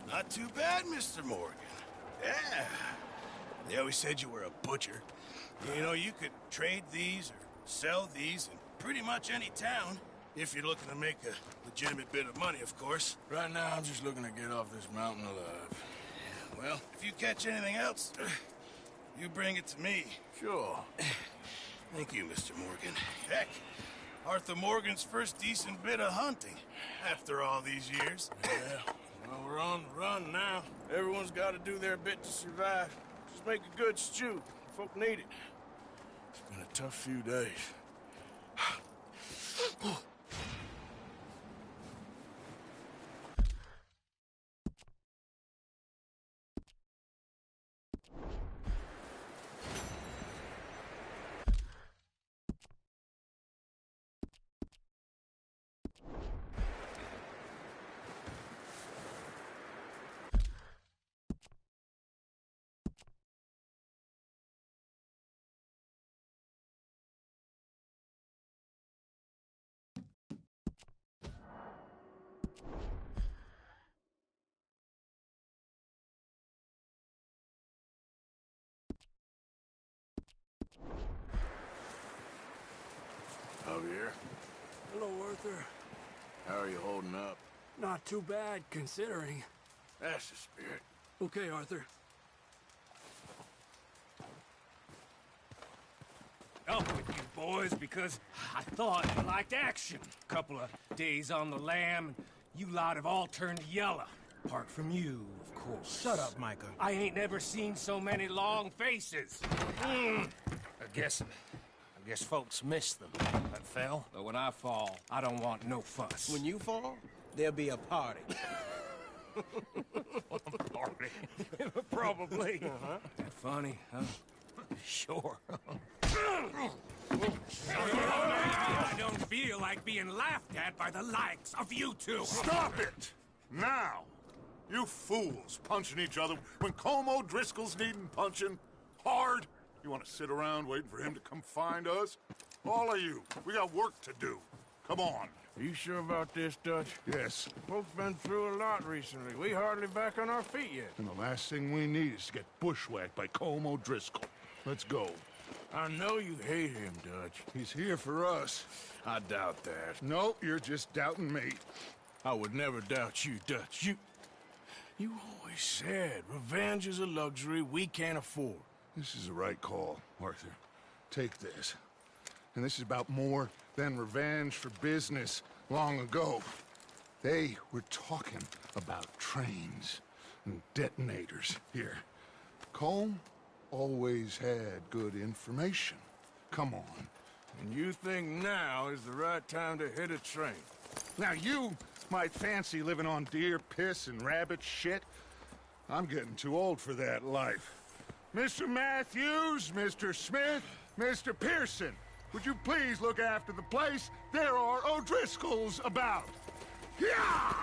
Not too bad, Mr. Morgan. Yeah. They always said you were a butcher. You know, you could trade these or sell these in pretty much any town. If you're looking to make a legitimate bit of money, of course. Right now, I'm just looking to get off this mountain alive. Well, if you catch anything else, you bring it to me. Sure. Thank you, Mr. Morgan. Heck, Arthur Morgan's first decent bit of hunting after all these years. Yeah. Well, we're on the run now. Everyone's got to do their bit to survive. Just make a good stew. Folk need it. It's been a tough few days. Javier, Hello, Arthur. how are you holding up? Not too bad, considering. That's the spirit. Okay, Arthur. Up with you boys because I thought you liked action. Couple of days on the lam, you lot have all turned yellow. Apart from you, of course. Shut up, Micah. I ain't never seen so many long faces. I guess Guess folks miss them. That fell. But when I fall, I don't want no fuss. When you fall, there'll be a party. Party? Probably. That funny, huh? Sure. I don't feel like being laughed at by the likes of you two. Stop it! Now! You fools punching each other when Colm O'Driscoll's needing punching. Hard! You want to sit around waiting for him to come find us? All of you, we got work to do. Come on. Are you sure about this, Dutch? Yes. Both been through a lot recently. We hardly back on our feet yet. And the last thing we need is to get bushwhacked by Colm O'Driscoll. Let's go. I know you hate him, Dutch. He's here for us. I doubt that. No, you're just doubting me. I would never doubt you, Dutch. You always said revenge is a luxury we can't afford. This is the right call, Arthur. Take this. And this is about more than revenge for business long ago. They were talking about trains and detonators here. Colm always had good information. Come on. And you think now is the right time to hit a train? Now you might fancy living on deer piss and rabbit shit. I'm getting too old for that life. Mr. Matthews, Mr. Smith, Mr. Pearson, would you please look after the place? There are O'Driscolls about. Yeah!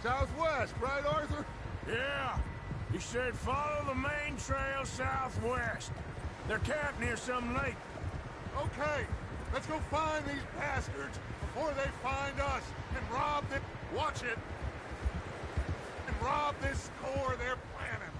Southwest, right, Arthur? Yeah. He said follow the main trail southwest. They're camped near some lake. Okay, let's go find these bastards before they find us and rob them. Watch it. And rob this core they're planning.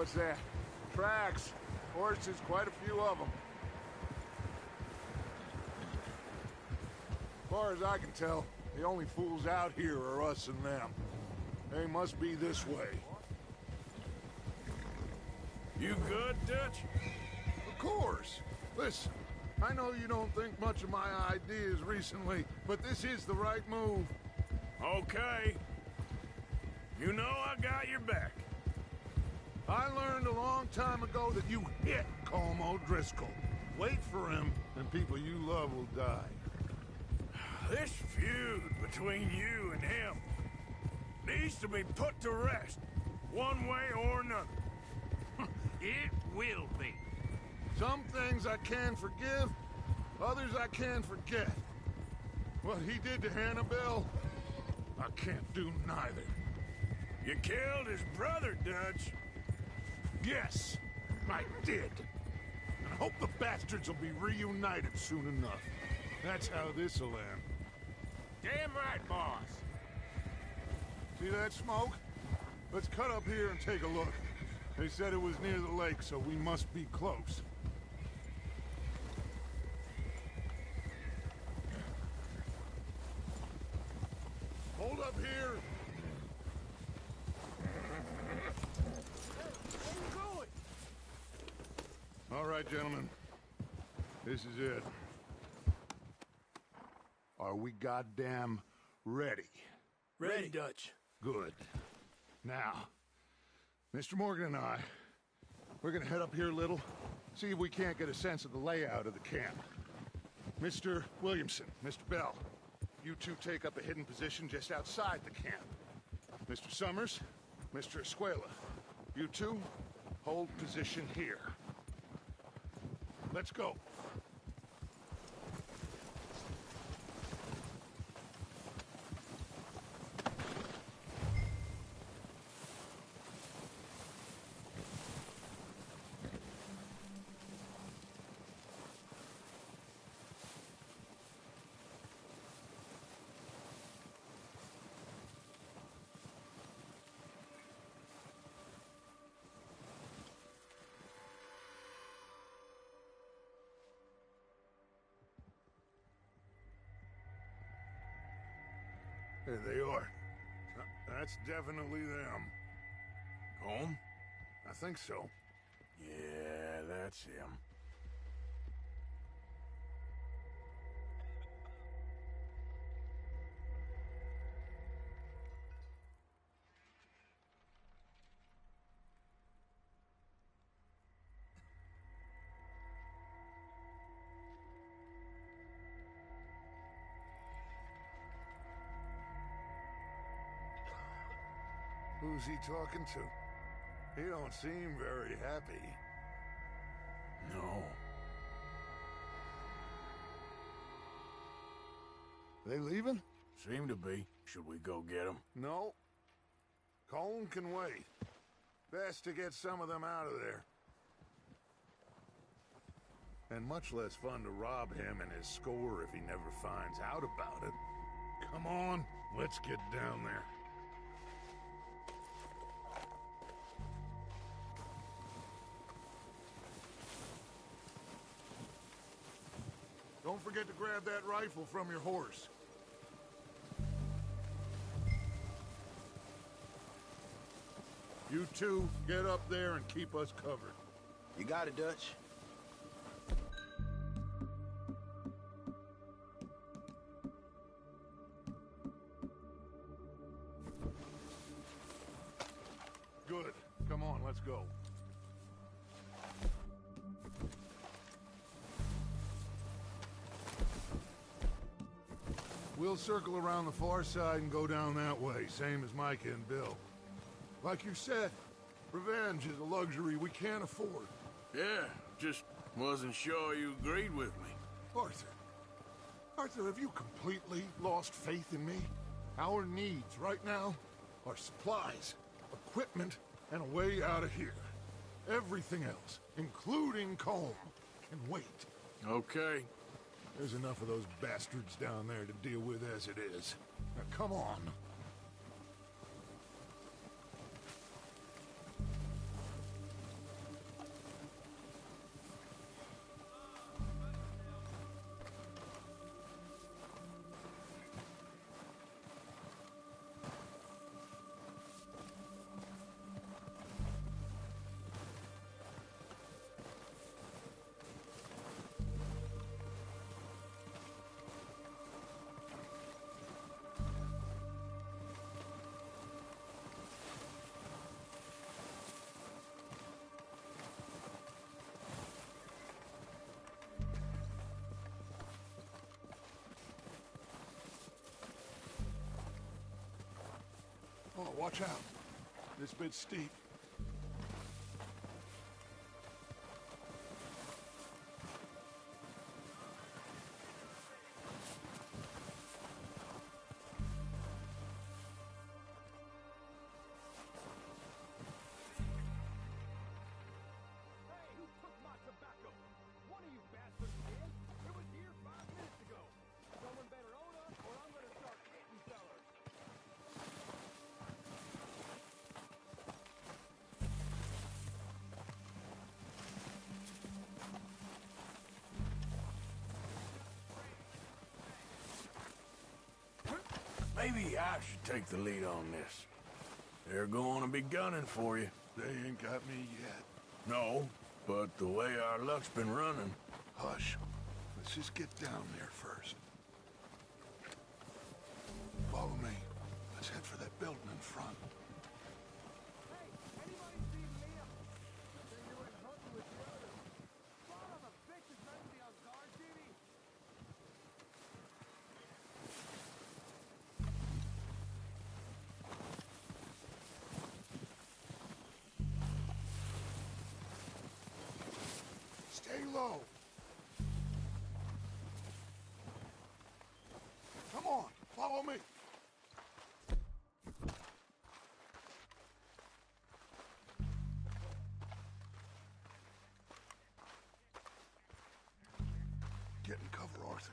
What's that? Tracks. Horses, quite a few of them. As far as I can tell, the only fools out here are us and them. They must be this way. You good, Dutch? Of course. Listen, I know you don't think much of my ideas recently, but this is the right move. Okay. You know I got your back. I learned a long time ago that you hit Colm O'Driscoll. Wait for him, and people you love will die. This feud between you and him needs to be put to rest, one way or another. It will be. Some things I can forgive, others I can forget. What he did to Annabelle, I can't do neither. You killed his brother, Dutch. Yes, I did. And I hope the bastards will be reunited soon enough. That's how this'll end. Damn right, boss. See that smoke? Let's cut up here and take a look. They said it was near the lake, so we must be close. Hold up here. All right, gentlemen. This is it. Are we goddamn ready? Ready, Dutch. Good. Now, Mr. Morgan and I, we're gonna head up here a little, see if we can't get a sense of the layout of the camp. Mr. Williamson, Mr. Bell, you two take up a hidden position just outside the camp. Mr. Summers, Mr. Escuela, you two hold position here. Let's go. There they are. That's definitely them. Home? I think so. Yeah, that's him. Who's he talking to? He don't seem very happy. No. They leaving? Seem to be. Should we go get them? No. Colin can wait. Best to get some of them out of there. And much less fun to rob him and his score if he never finds out about it. Come on, let's get down there. Don't forget to grab that rifle from your horse. You two, get up there and keep us covered. You got it, Dutch. Good. Come on, let's go. We'll circle around the far side and go down that way, same as Micah and Bill. Like you said, revenge is a luxury we can't afford. Yeah, just wasn't sure you agreed with me. Arthur, have you completely lost faith in me? Our needs right now are supplies, equipment, and a way out of here. Everything else, including Colm, can wait. Okay. There's enough of those bastards down there to deal with as it is. Now come on. Oh, watch out. This bit's steep. Maybe I should take the lead on this. They're going to be gunning for you. They ain't got me yet. No, but the way our luck's been running... Hush. Let's just get down there first. Follow me. Let's head for that building in front. Stay low. Come on, follow me. Get in cover, Arthur.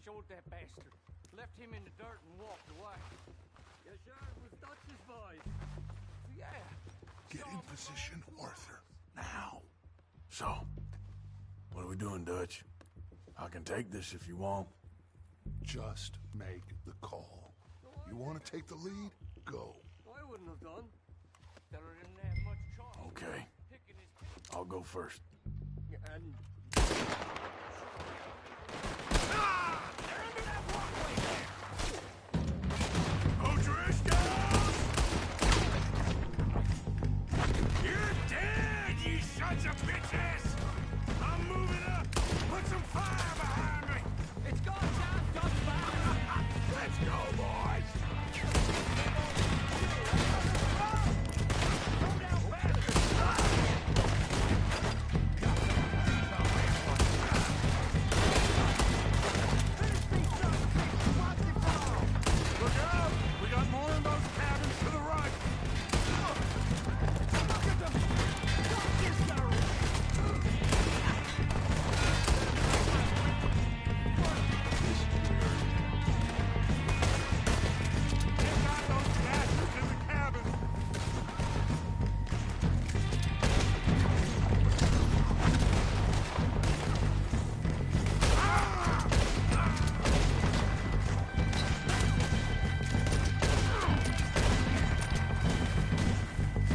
showed that bastard. Left him in the dirt and walked away. Yes, sir. It was Dutch's voice. Yeah. Get in position, Arthur. Now. So, what are we doing, Dutch? I can take this if you want. Just make the call. You want to take the lead? Go. I wouldn't have done. There didn't have much choice. Okay. I'll go first. And... You're dead, you sons of bitches! I'm moving up! Put some fire behind me! It's gone down, Let's go, boys! Look out! We got more in those cabins to the right! Look at them! Got this guy! Get back those bastards in the cabin!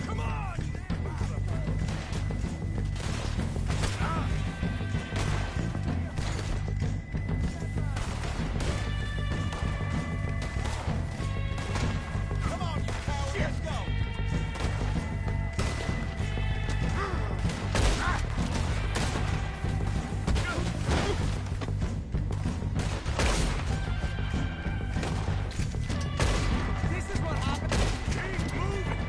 Come on! Come on, you cowards, let's go! This is what happened. Keep moving!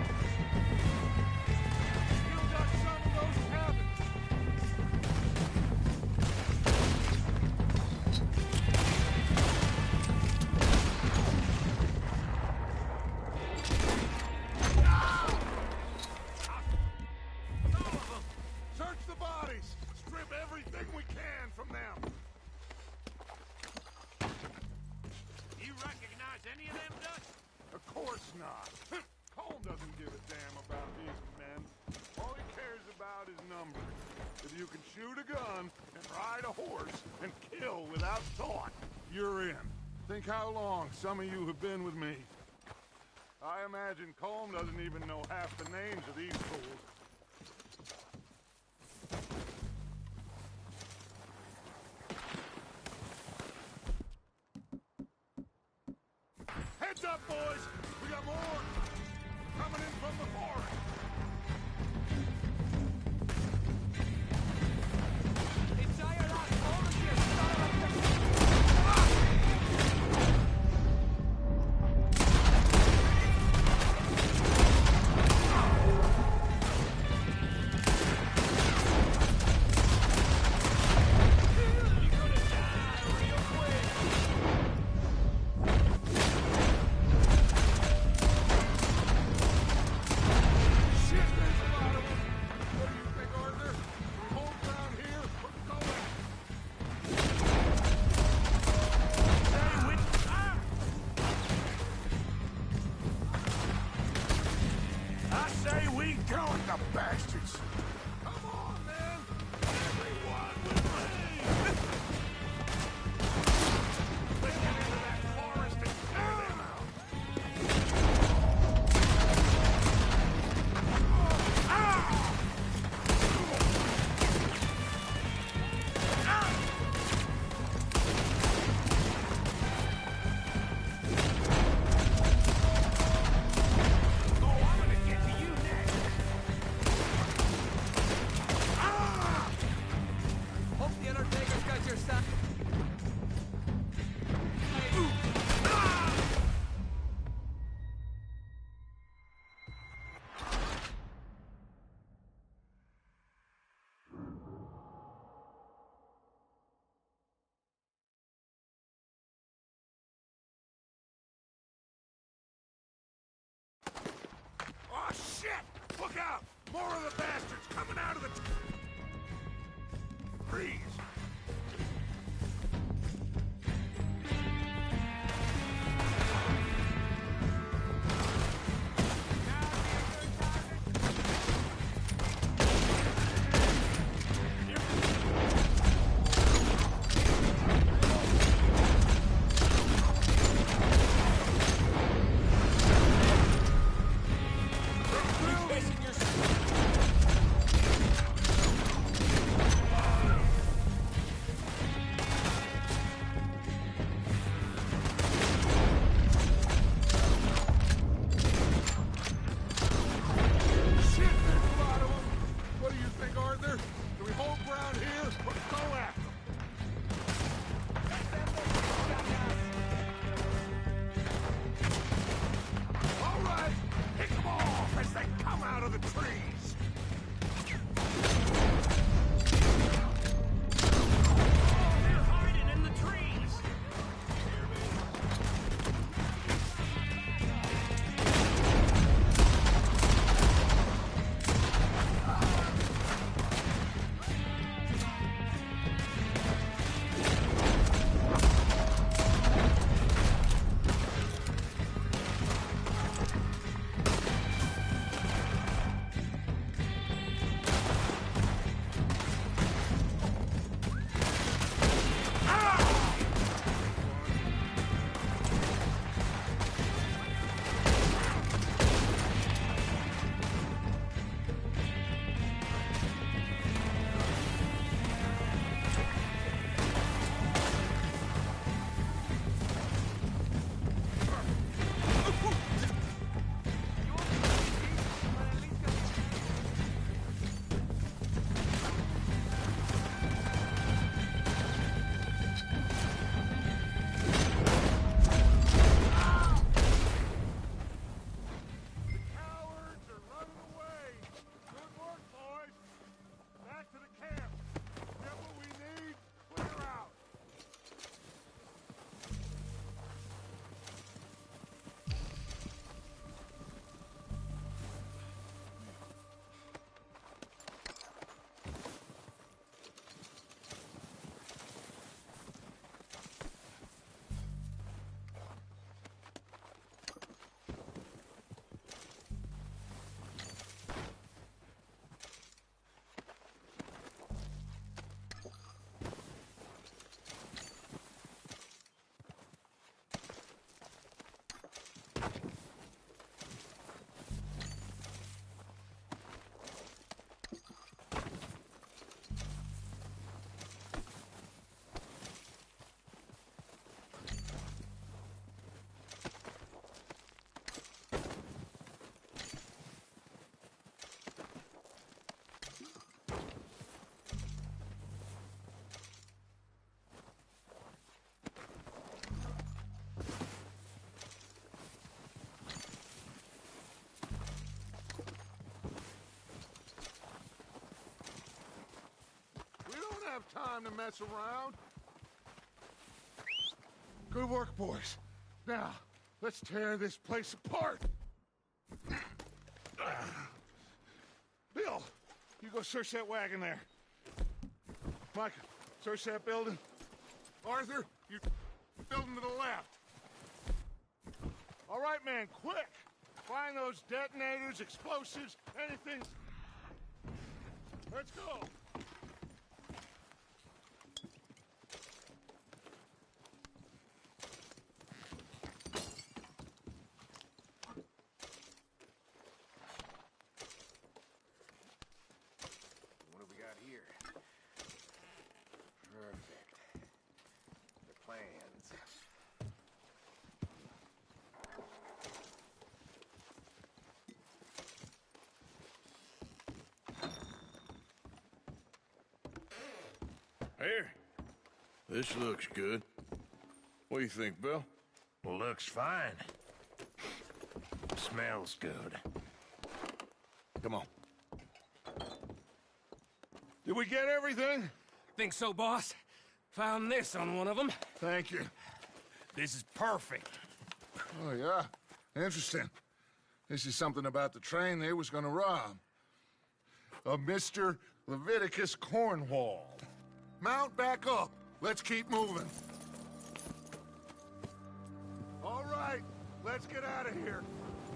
Still got some of those cabins. All of them! Search the bodies! Strip everything we can from them! You recognize any of them, Dutch? Of course not. Colm doesn't give a damn about these men. All he cares about is numbers. If you can shoot a gun and ride a horse and kill without thought, you're in. Think how long some of you have been with me. I imagine Colm doesn't even know half the names of these fools. Heads up, boys! We got more! Coming in from the forest! It's our last volunteer. Shit, there's a lot of them! What do you think, Arthur? We hold down here, we're going! I say we go with the bastards! Come on, man! Everyone with me! Let's get into that forest and clear them out! Hope the Undertaker's got your son. Oh, shit! Look out! More of the bastards coming out of the... Freeze! time to mess around. Good work, boys. Now, let's tear this place apart. Bill, you go search that wagon there. Mike, search that building. Arthur, you building to the left. All right, man, quick! Find those detonators, explosives, anything. Let's go! What do we got here? Perfect. The plans. Here. This looks good. What do you think, Bill? Looks fine. Smells good. Come on. Did we get everything? Think so, boss. Found this on one of them. Thank you. This is perfect. Oh, yeah? Interesting. This is something about the train they was gonna rob. Of Mr. Leviticus Cornwall. Mount back up. Let's keep moving. All right, let's get out of here.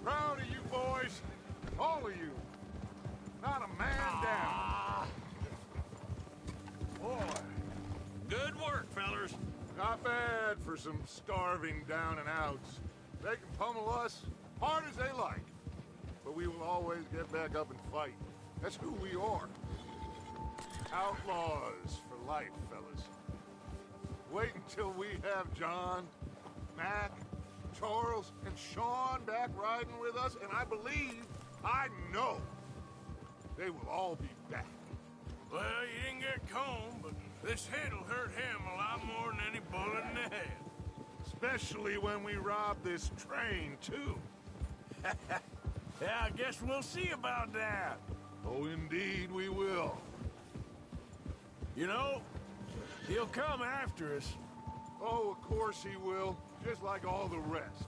Proud of you boys. All of you. Not a man down. Boy. Good work, fellers. Not bad for some starving down and outs. They can pummel us hard as they like. But we will always get back up and fight. That's who we are. Outlaws for life, fellas. Wait until we have John, Mac, Charles, and Sean back riding with us, and I know, they will all be back. Well, you didn't get Combe, but this hit'll hurt him a lot more than any bullet in the head. Especially when we rob this train, too. Yeah, I guess we'll see about that. Oh, indeed we will. You know, he'll come after us. Oh, of course he will, just like all the rest.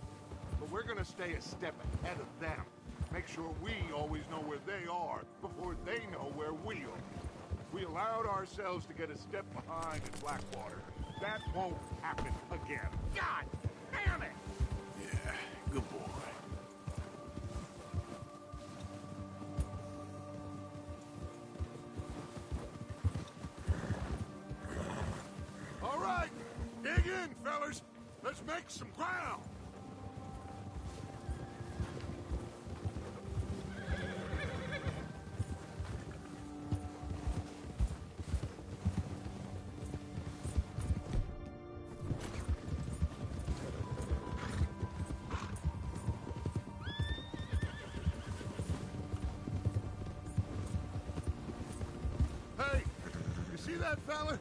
But we're gonna stay a step ahead of them. Make sure we always know where they are before they know where we are. We allowed ourselves to get a step behind in Blackwater. That won't happen again. God damn it! Yeah, good boy. All right, dig in, fellas. Let's make some ground. Hey, you see that fella?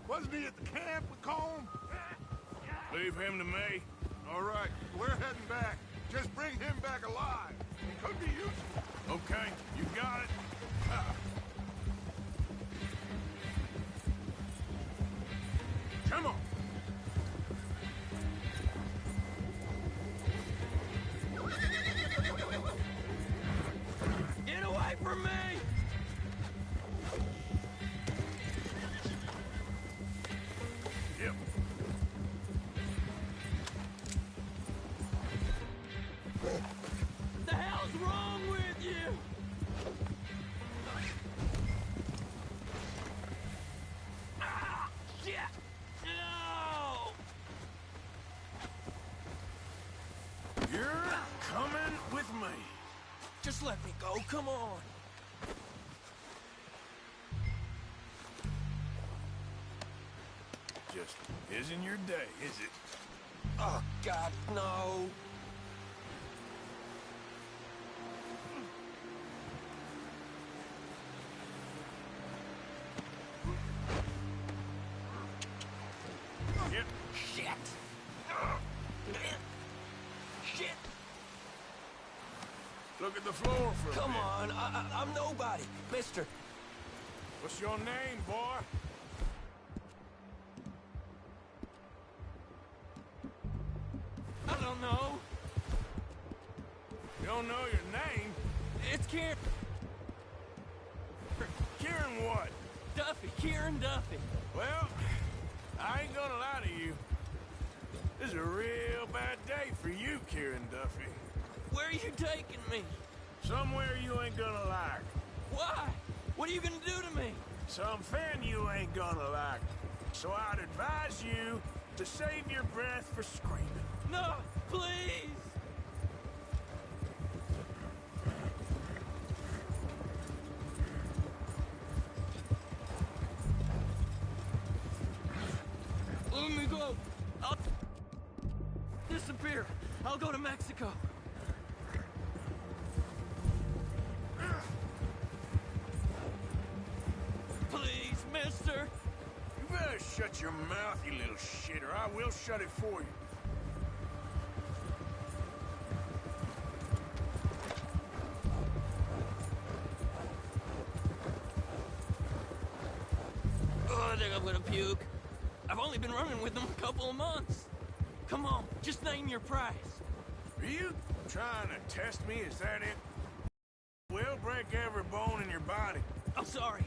Wasn't he at the camp with Combe? Leave him to me. All right, we're heading back. Just bring him back alive. He could be useful. Okay, you got it. Come on. Get away from me! Yep. The hell's wrong with you? Ah, shit! No! You're coming with me. Just let me go, come on. Just isn't your day, is it? Oh, God, no. Yep. Shit. Shit. Look at the floor for a Come minute. on, I'm nobody. Mister. What's your name, boy? It's Kieran. Kieran what? Duffy, Kieran Duffy. Well, I ain't gonna lie to you. This is a real bad day for you, Kieran Duffy. Where are you taking me? Somewhere you ain't gonna like. Why? What are you gonna do to me? Something you ain't gonna like. So I'd advise you to save your breath for screaming. No, please! Let me go. I'll disappear. I'll go to Mexico. Please, mister. You better shut your mouth, you little shit, or I will shut it for you. Oh, I think I'm gonna puke. I've only been running with them a couple of months. Come on, just name your price. Are you trying to test me? Is that it? We'll break every bone in your body. I'm sorry.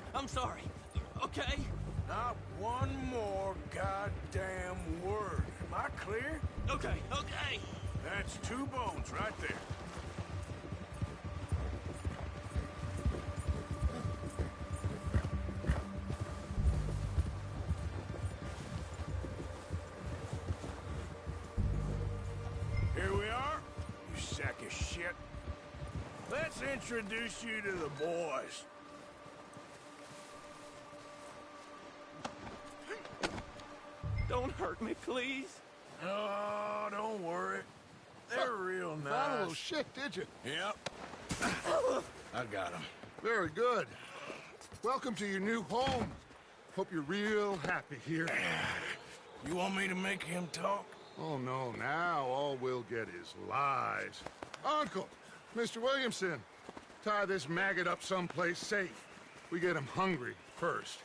Okay? Not one more goddamn word. Am I clear? Okay. That's 2 bones right there. Here we are, you sack of shit. Let's introduce you to the boys. Don't hurt me, please. Oh, don't worry. They're real nice. Found a little shit, did you? Yep. I got him. Very good. Welcome to your new home. Hope you're real happy here. You want me to make him talk? Oh, no. Now all we'll get is lies. Uncle, Mr. Williamson, tie this maggot up someplace safe. We get him hungry first.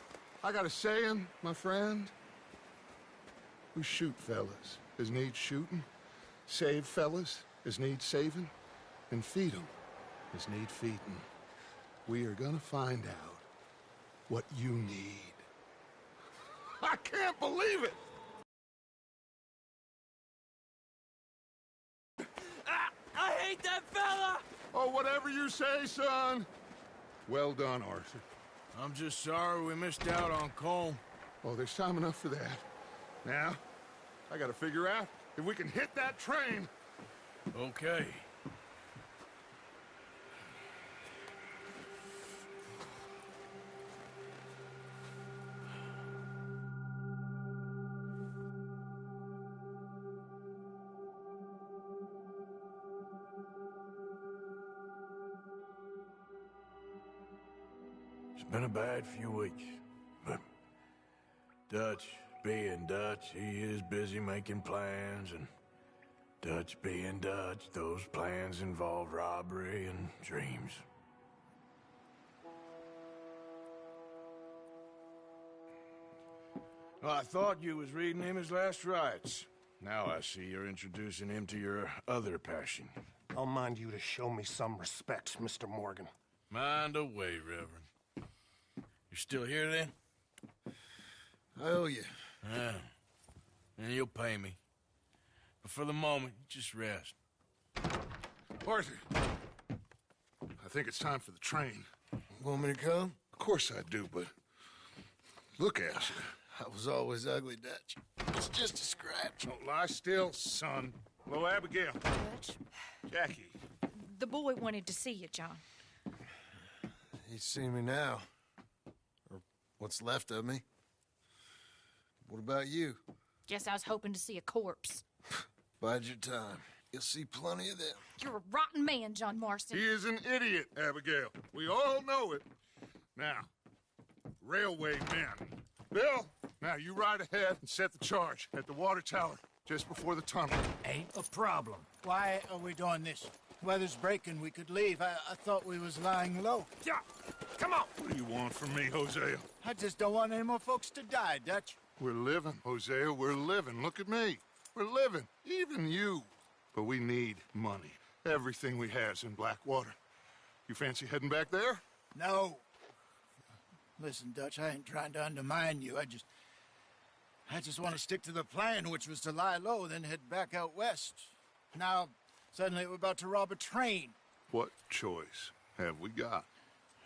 I got a saying, my friend. We shoot fellas as need shooting, save fellas as need saving, and feed 'em as need feeding. We are gonna find out what you need. I can't believe it! I hate that fella! Oh, whatever you say, son. Well done, Arthur. I'm just sorry we missed out on Colm. Oh, there's time enough for that. Now, I gotta figure out if we can hit that train. Okay. It's been a bad few weeks, but Dutch being Dutch, he is busy making plans, and Dutch being Dutch, those plans involve robbery and dreams. Well, I thought you was reading him his last rites. Now I see you're introducing him to your other passion. I'll mind you to show me some respect, Mr. Morgan. Mind away, Reverend. You still here, then? I owe you. Yeah. And you'll pay me. But for the moment, just rest. Arthur, I think it's time for the train. Want me to come? Of course I do, but look at you. I was always ugly, Dutch. It's just a scratch. Don't lie still, son. Hello, Abigail. Dutch, Jackie. the boy wanted to see you, John. He's seen me now. Or what's left of me. What about you? Guess I was hoping to see a corpse. Bide your time. You'll see plenty of them. You're a rotten man, John Marston. He is an idiot, Abigail. We all know it. Now, railway men. Bill, now you ride ahead and set the charge at the water tower just before the tunnel. Ain't a problem. Why are we doing this? Weather's breaking. We could leave. I thought we was lying low. Yeah, come on. What do you want from me, Hosea? I just don't want any more folks to die, Dutch. We're living, Hosea. We're living. Look at me. We're living. Even you. But we need money. Everything we have's in Blackwater. You fancy heading back there? No. Listen, Dutch, I ain't trying to undermine you. I just want to stick to the plan, which was to lie low, then head back out west. Now, suddenly we're about to rob a train. What choice have we got?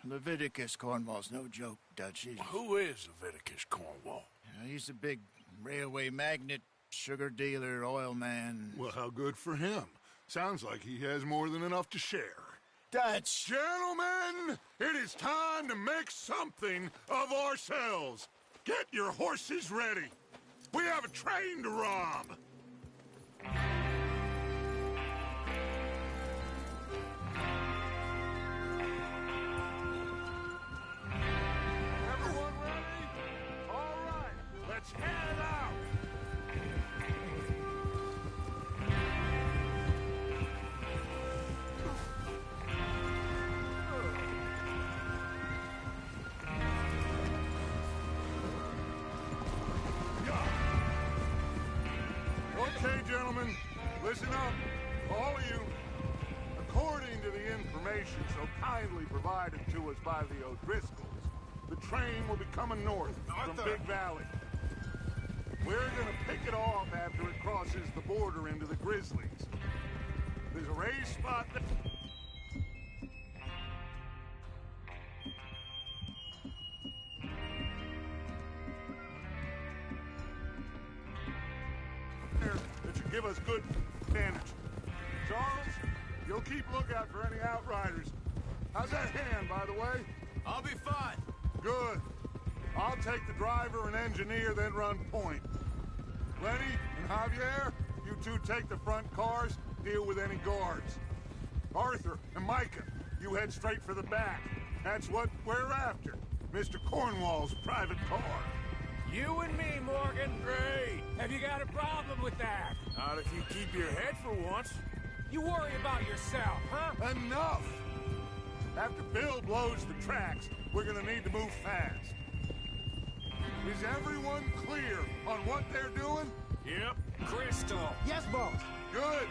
Leviticus Cornwall's no joke, Dutch. Who is Leviticus Cornwall? He's a big railway magnate, sugar dealer, oil man. Well, how good for him. Sounds like he has more than enough to share. Dutch! Gentlemen, it is time to make something of ourselves. Get your horses ready. We have a train to rob. Everyone ready? All right, let's head out. Okay, gentlemen, listen up, all of you. According to the information so kindly provided to us by the O'Driscolls, the train will be coming north from Big Valley. We're gonna pick it off after it crosses the border into the Grizzlies. There's a raised spot there that should give us good advantage. Charles, you'll keep lookout for any outriders. How's that hand, by the way? I'll be fine. Good. I'll take the driver and engineer, then run point. Lenny and Javier, you two take the front cars, deal with any guards. Arthur and Micah, you head straight for the back. That's what we're after. Mr. Cornwall's private car. You and me, Morgan. Great. Have you got a problem with that? Not if you keep your head for once. You worry about yourself, huh? Enough! After Bill blows the tracks, we're gonna need to move fast. Is everyone clear on what they're doing? Yep. Crystal. Yes, boss. Good.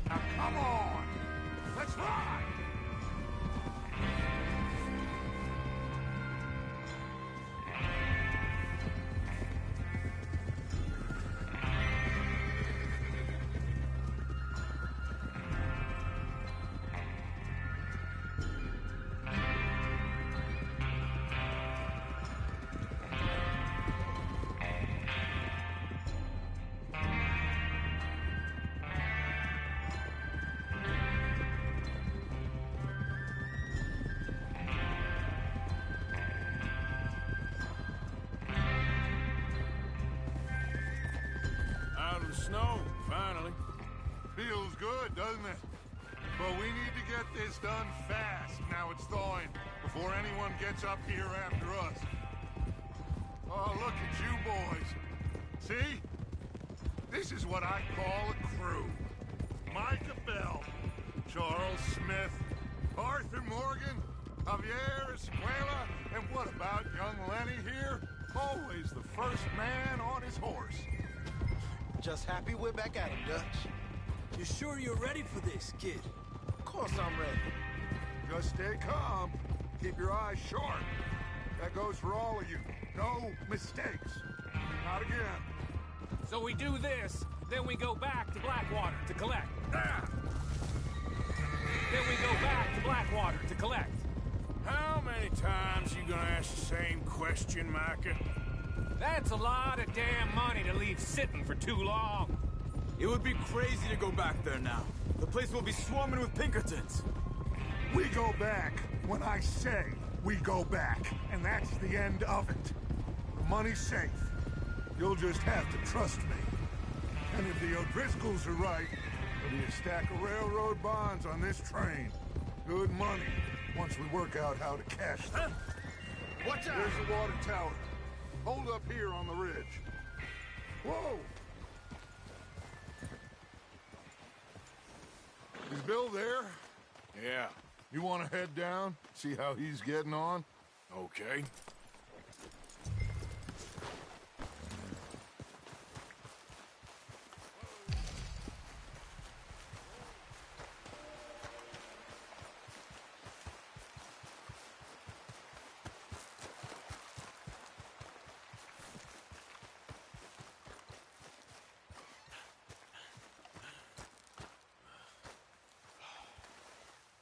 Now, come on! Let's ride! the snow, finally. Feels good, doesn't it? But we need to get this done fast, now it's thawing, before anyone gets up here after us. Oh, look at you boys. See? This is what I call a crew. Micah Bell, Charles Smith, Arthur Morgan, Javier Escuela, and what about young Lenny here? Always the first man on his horse. Just happy we're back at him, Dutch. You sure you're ready for this, kid? Of course I'm ready. Just stay calm. Keep your eyes sharp. That goes for all of you. No mistakes. Not again. So we do this, then we go back to Blackwater to collect. Ah! Then we go back to Blackwater to collect. How many times you gonna ask the same question, Micah? That's a lot of damn money to leave sitting for too long. It would be crazy to go back there now. The place will be swarming with Pinkertons. We go back when I say we go back, and that's the end of it. The money's safe. You'll just have to trust me. And if the O'Driscolls are right, there'll be a stack of railroad bonds on this train. Good money, once we work out how to cash them. Watch out! There's the water tower. Hold up here on the ridge. Whoa! Is Bill there? Yeah. You want to head down, see how he's getting on? Okay.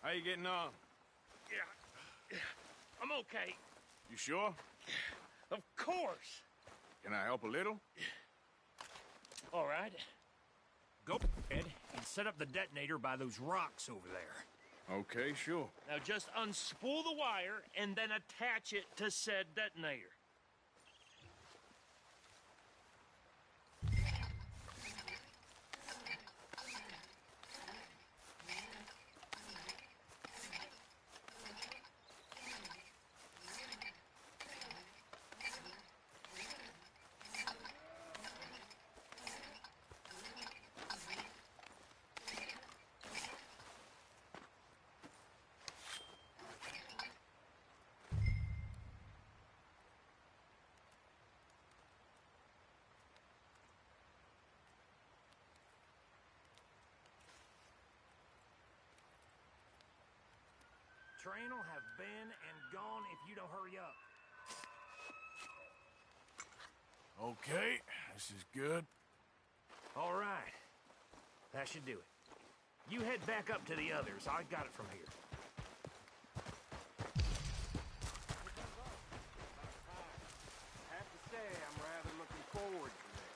How you getting on? Yeah, I'm okay. You sure? Of course. Can I help a little? All right. Go ahead and set up the detonator by those rocks over there. Okay, sure. Now just unspool the wire and then attach it to said detonator. Train will have been and gone if you don't hurry up. Okay, this is good. All right. That should do it. You head back up to the others. I got it from here. I have to say, I'm rather looking forward to this.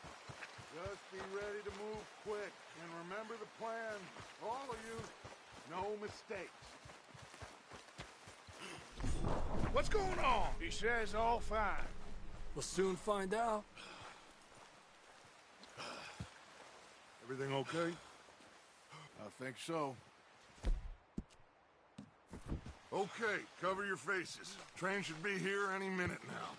Just be ready to move quick, and remember the plan. All of you, no mistakes. What's going on? He says all fine. We'll soon find out. Everything okay? I think so. Okay, cover your faces. Train should be here any minute now.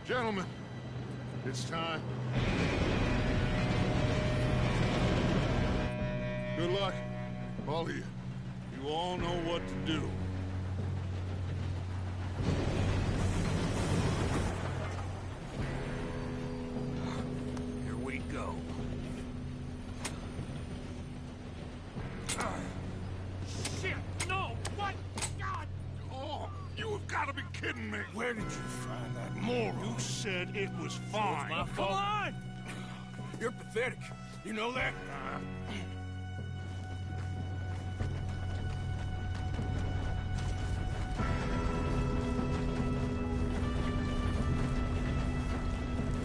Gentlemen, it's time. Good luck, all of you. You all know what to do. Here we go. Shit! No! What? God! Oh, you have got to be kidding me. Where did you find that moron? You said it was fine. My fault. Come on! You're pathetic. You know that?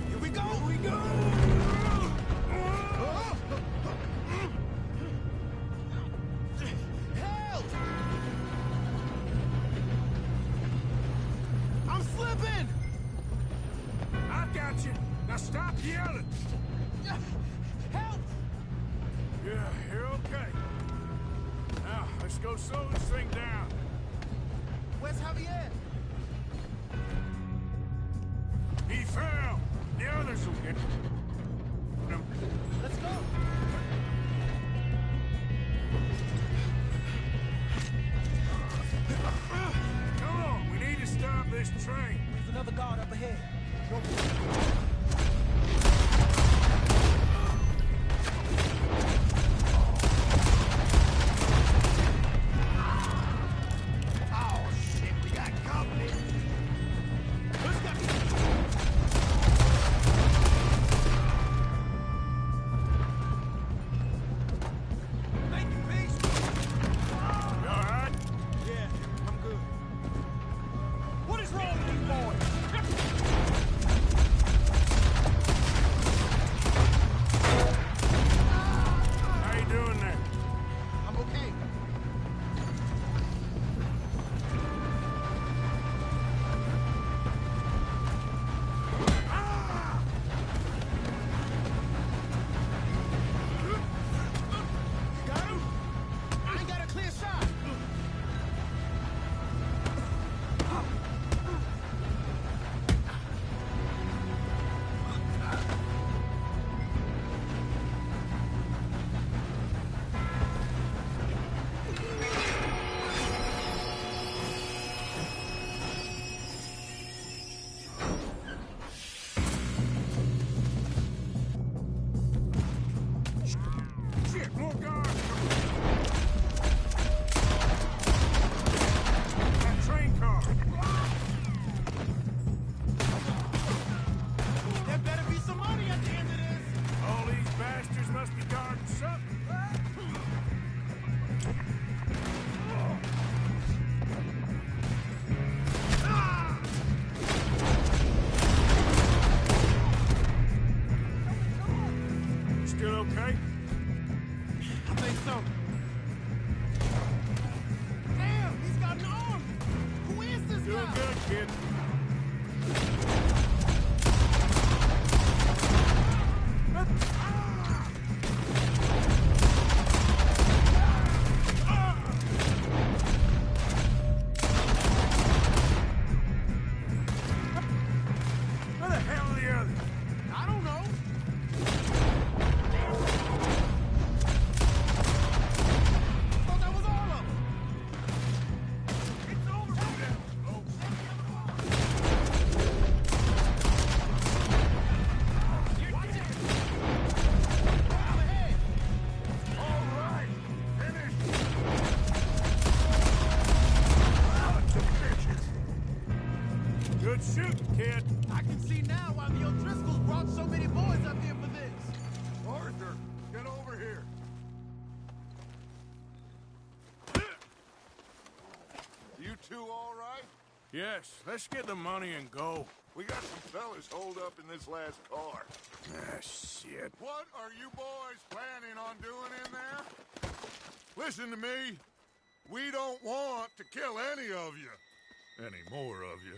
Here we go! Here we go! slow this thing down. Where's Javier? He fell. The others will get him. Let's go. Come on, we need to stop this train. There's another guard up ahead. Go. Yes, let's get the money and go. We got some fellas holed up in this last car. Ah, shit. What are you boys planning on doing in there? Listen to me. We don't want to kill any of you. Any more of you.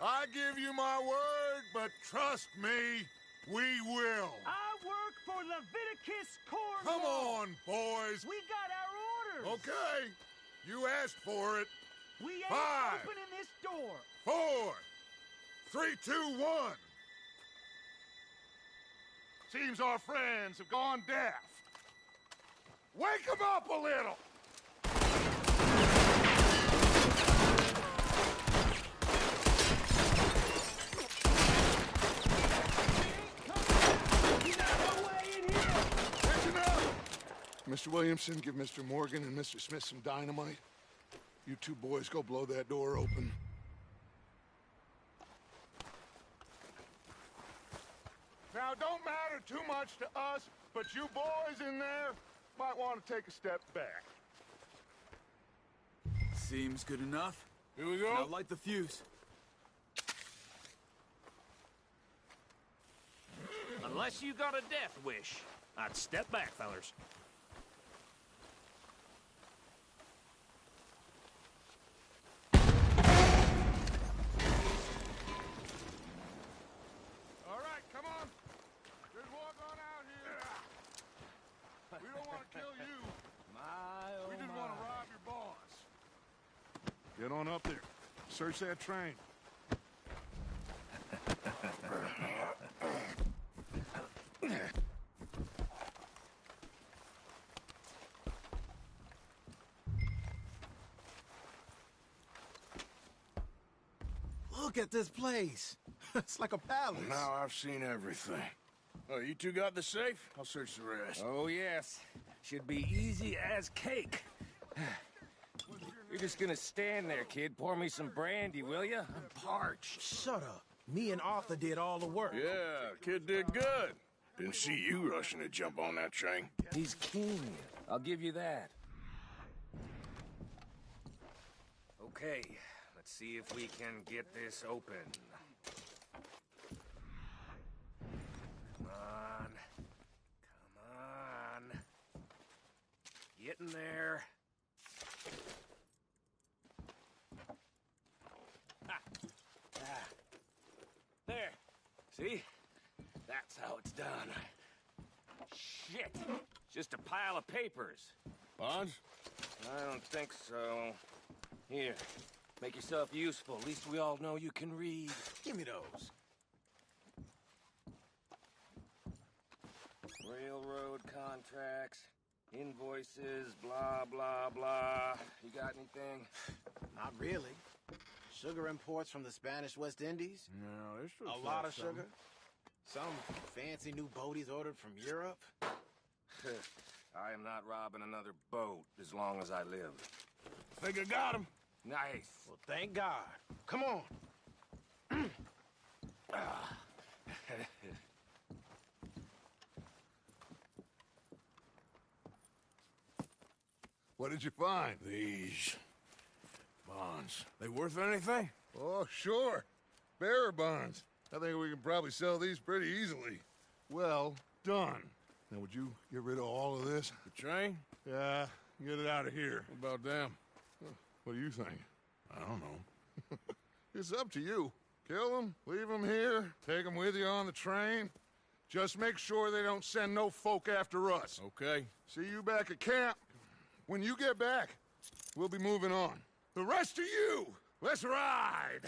I give you my word, but trust me, we will. I work for Leviticus Corps. Come on, boys. We got our orders. Okay. You asked for it. We ain't 5, opening this door. 4, 3, 2, 1. Seems our friends have gone deaf. Wake them up a little. Mr. Williamson, give Mr. Morgan and Mr. Smith some dynamite. You two boys go blow that door open. Now, it don't matter too much to us, but you boys in there might want to take a step back. Seems good enough. Here we go. Now light the fuse. Unless you got a death wish, I'd step back, fellers. All right, come on. Just walk on out here. We don't want to kill you. We just want to rob your boss. Get on up there. Search that train. Look at this place. It's like a palace. Now I've seen everything. Oh, you two got the safe? I'll search the rest. Oh, yes. Should be easy as cake. You're just gonna stand there, kid. Pour me some brandy, will you? I'm parched. Shut up. Me and Arthur did all the work. Yeah, kid did good. Didn't see you rushing to jump on that train. He's king. I'll give you that. Okay, let's see if we can get this open. Come on. Come on. Get in there. There. See? That's how it's done. Shit. Just a pile of papers. Bonds? I don't think so. Here. Make yourself useful. At least we all know you can read. Give me those. Railroad contracts, invoices, blah, blah, blah. You got anything? Not really. Sugar imports from the Spanish West Indies. No, this A lot of sugar. Some fancy new boaties ordered from Europe. I am not robbing another boat as long as I live. Think I got him. Nice. Well, thank God. Come on. What did you find? These bonds. They worth anything? Oh, sure. Bearer bonds. I think we can probably sell these pretty easily. Well done. Now, would you get rid of all of this? The train? Yeah, get it out of here. What about them? What do you think? I don't know. It's up to you. Kill them, leave them here, take them with you on the train. Just make sure they don't send no folk after us. Okay. See you back at camp. When you get back, we'll be moving on. The rest of you, let's ride!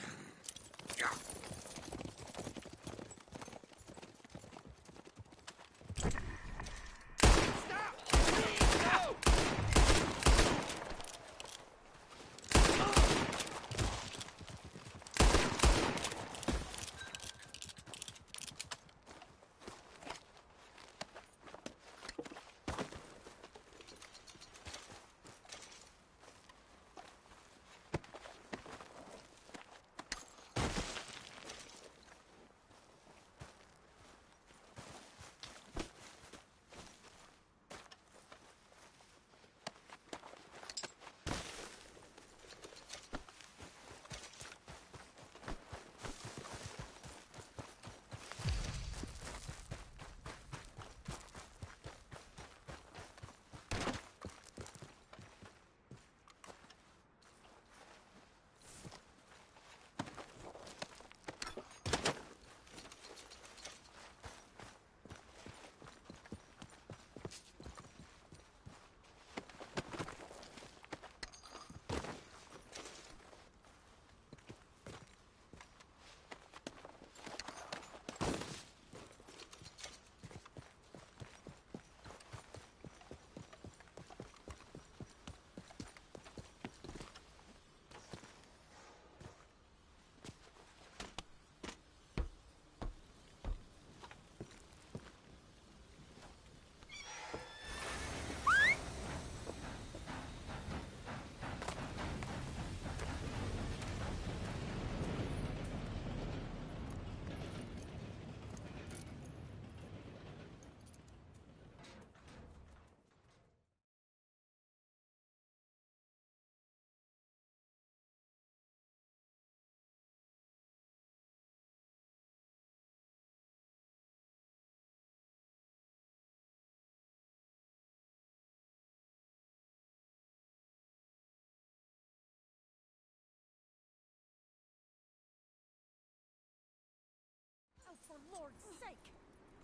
Oh, for Lord's sake,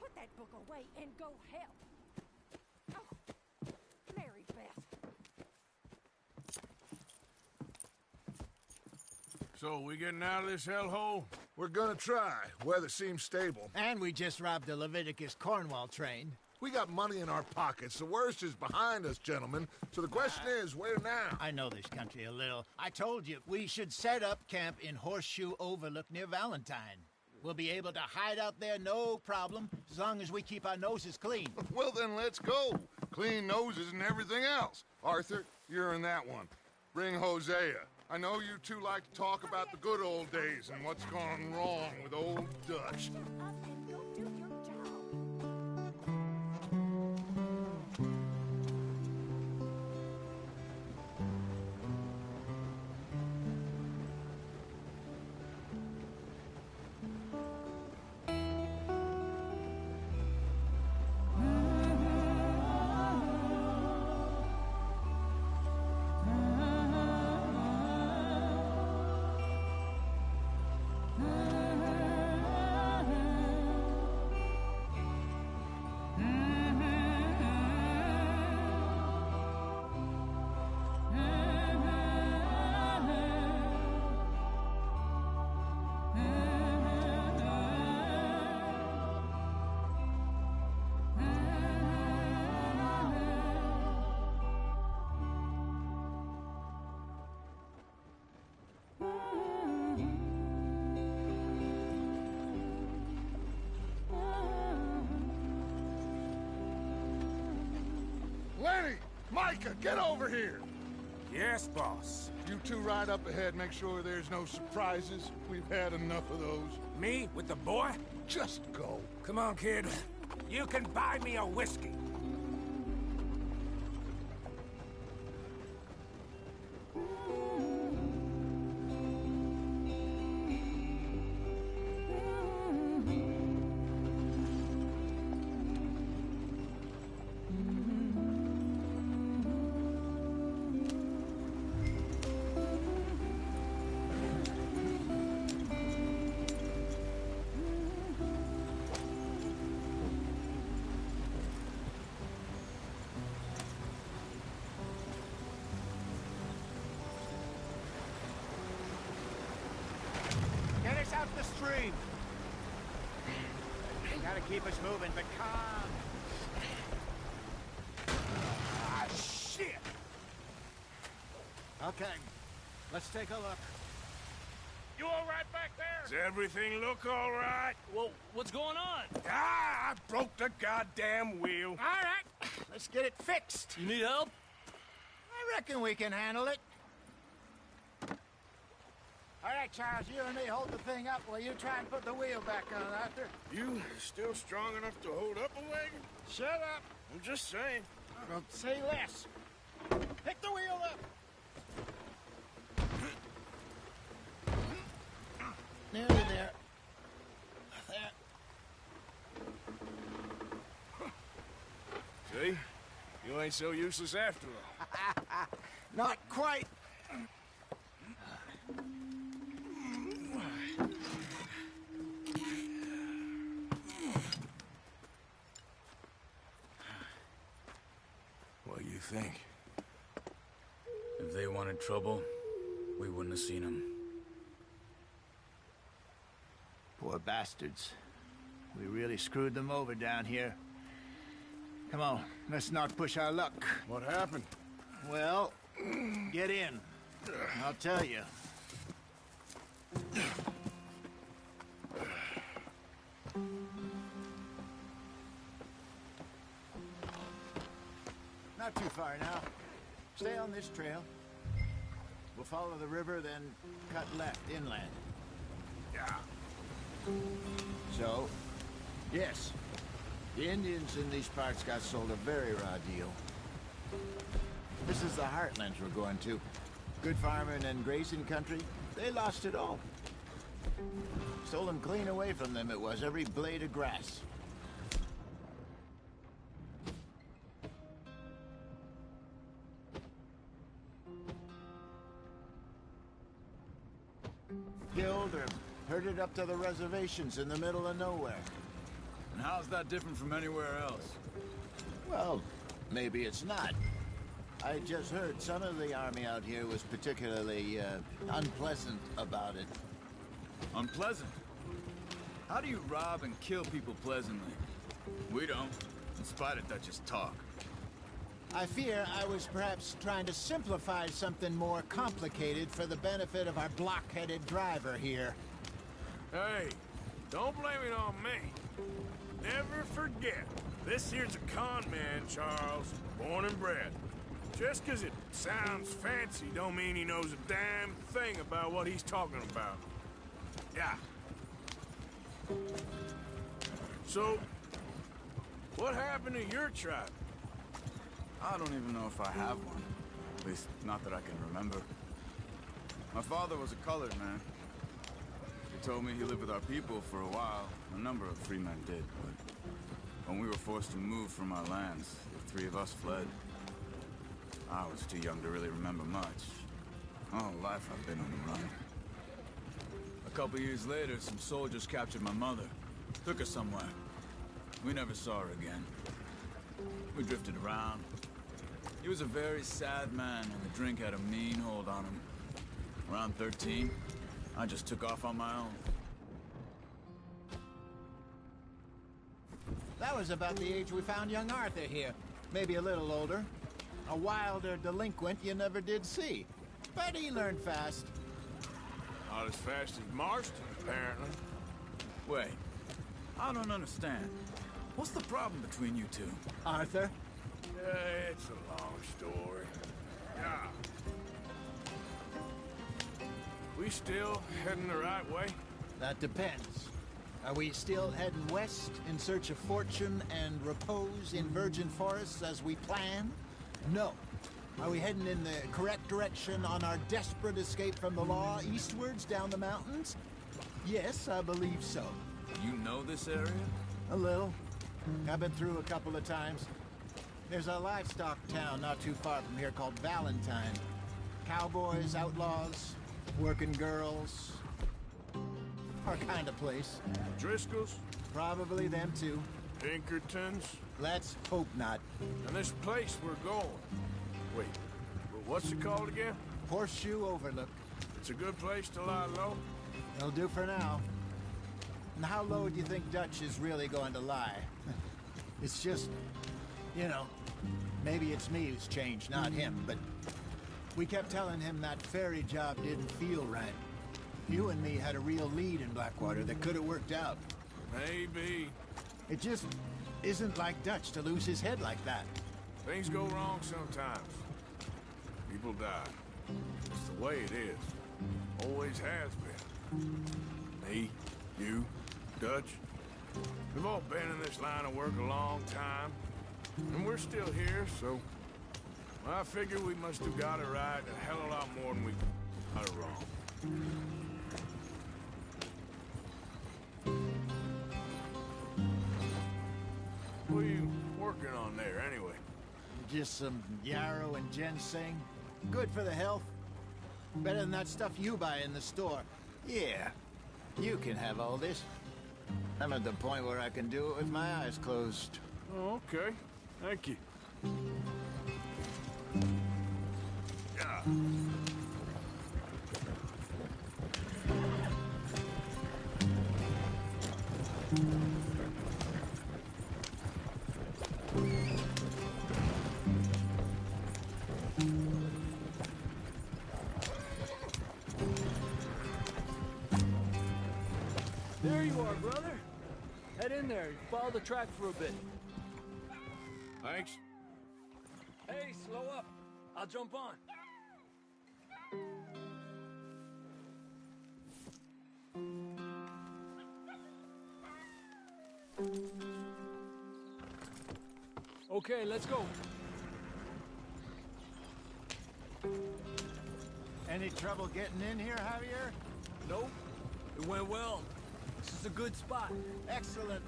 put that book away and go help. Oh, Mary Beth. So, we getting out of this hellhole? We're gonna try. Weather seems stable. And we just robbed the Leviticus Cornwall train. We got money in our pockets. The worst is behind us, gentlemen. So the question is, where now? I know this country a little. I told you, we should set up camp in Horseshoe Overlook near Valentine. We'll be able to hide out there, no problem, as long as we keep our noses clean. Well, then let's go. Clean noses and everything else. Arthur, you're in that one. Bring Hosea. I know you two like to talk about the good old days and what's gone wrong with old Dutch. Lenny! Micah, get over here! Yes, boss. You two ride up ahead, make sure there's no surprises. We've had enough of those. Me? With the boy? Just go. Come on, kid. You can buy me a whiskey. Get us out the stream. Gotta keep us moving, but calm. Ah, shit! Okay, let's take a look. You all right back there? Does everything look all right? Well, what's going on? Ah, I broke the goddamn wheel. All right, let's get it fixed. You need help? I reckon we can handle it. All right, Charles, you and me hold the thing up while you try and put the wheel back on, Arthur. You still strong enough to hold up a wagon? Shut up. I'm just saying. Well, say less. Pick the wheel up. Nearly there. There. See? You ain't so useless after all. Not quite. What do you think? If they wanted trouble, we wouldn't have seen them. Poor bastards. We really screwed them over down here. Come on, let's not push our luck. What happened? Well, get in. I'll tell you. Not too far now. Stay on this trail. We'll follow the river, then cut left inland. Yeah. So, yes, the Indians in these parts got sold a very raw deal. This is the heartlands we're going to. Good farming and grazing country, they lost it all. Stolen clean away from them it was, every blade of grass. Killed or herded up to the reservations in the middle of nowhere. And how's that different from anywhere else? Well, maybe it's not. I just heard some of the army out here was particularly unpleasant about it. Unpleasant? How do you rob and kill people pleasantly? We don't, in spite of Dutch's talk. I fear I was perhaps trying to simplify something more complicated for the benefit of our block-headed driver here. Hey, don't blame it on me. Never forget, this here's a con man, Charles, born and bred. Just 'cause it sounds fancy don't mean he knows a damn thing about what he's talking about. Yeah. So, what happened to your tribe? I don't even know if I have one. At least, not that I can remember. My father was a colored man. He told me he lived with our people for a while. A number of free men did, but when we were forced to move from our lands, the three of us fled. I was too young to really remember much. All life I've been on the run. A couple years later, some soldiers captured my mother. Took her somewhere. We never saw her again. We drifted around. He was a very sad man, and the drink had a mean hold on him. Around 13, I just took off on my own. That was about the age we found young Arthur here. Maybe a little older. A wilder delinquent you never did see. But he learned fast. Not as fast as Marston, apparently. Wait, I don't understand. What's the problem between you two? Arthur? It's a long story. Yeah. We still heading the right way? That depends. Are we still heading west in search of fortune and repose in virgin forests as we planned? No. Are we heading in the correct direction on our desperate escape from the law eastwards down the mountains? Yes, I believe so. You know this area? A little. I've been through a couple of times. There's a livestock town not too far from here called Valentine. Cowboys, outlaws, working girls. Our kind of place. Driscoll's? Probably them too. Pinkertons? Let's hope not. And this place we're going. Wait, what's it called again? Horseshoe Overlook. It's a good place to lie low? It'll do for now. And how low do you think Dutch is really going to lie? It's just, you know, maybe it's me who's changed, not him, but we kept telling him that ferry job didn't feel right. You and me had a real lead in Blackwater that could have worked out. Maybe. It just isn't like Dutch to lose his head like that. Things go wrong sometimes. People die. It's the way it is. Always has been. Me, you, Dutch. We've all been in this line of work a long time. And we're still here, so... I figure we must have got it right a hell of a lot more than we got it wrong. What are you working on there, anyway? Just some yarrow and ginseng. Good for the health. Better than that stuff you buy in the store. Yeah, you can have all this. I'm at the point where I can do it with my eyes closed. Oh, okay. Thank you. Yeah. There you are, brother. Head in there. Follow the track for a bit. Thanks. Hey, slow up. I'll jump on. Okay, let's go. Any trouble getting in here, Javier? Nope. It went well. This is a good spot. Excellent.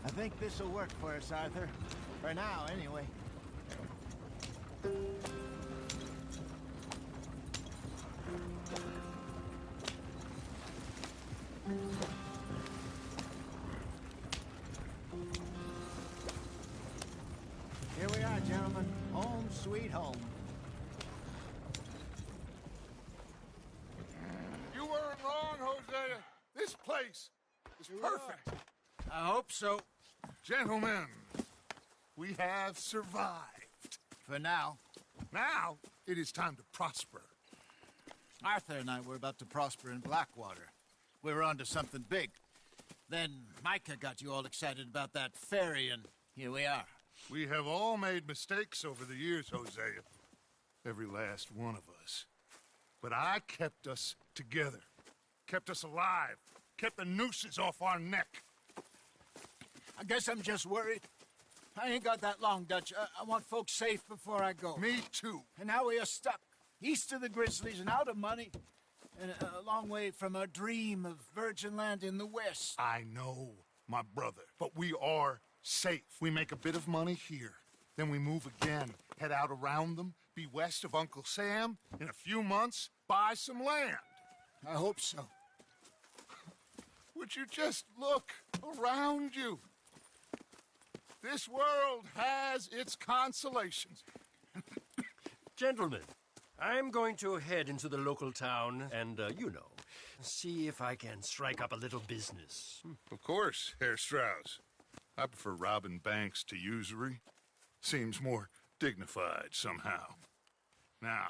I think this will work for us, Arthur. For now, anyway. Here we are, gentlemen. Home sweet home. You weren't wrong, Hosea. This place is perfect. I hope so. Gentlemen, we have survived. For now. Now, it is time to prosper. Arthur and I were about to prosper in Blackwater. We were onto something big. Then Micah got you all excited about that ferry, and here we are. We have all made mistakes over the years, Hosea. Every last one of us. But I kept us together. Kept us alive. Kept the nooses off our neck. I guess I'm just worried. I ain't got that long, Dutch. I want folks safe before I go. Me too. And now we are stuck. East of the Grizzlies and out of money. And a long way from our dream of virgin land in the west. I know, my brother. But we are safe. We make a bit of money here. Then we move again. Head out around them. Be west of Uncle Sam. In a few months, buy some land. I hope so. Would you just look around you? This world has its consolations. Gentlemen, I'm going to head into the local town and, see if I can strike up a little business. Of course, Herr Strauss. I prefer robbing banks to usury. Seems more dignified somehow. Now,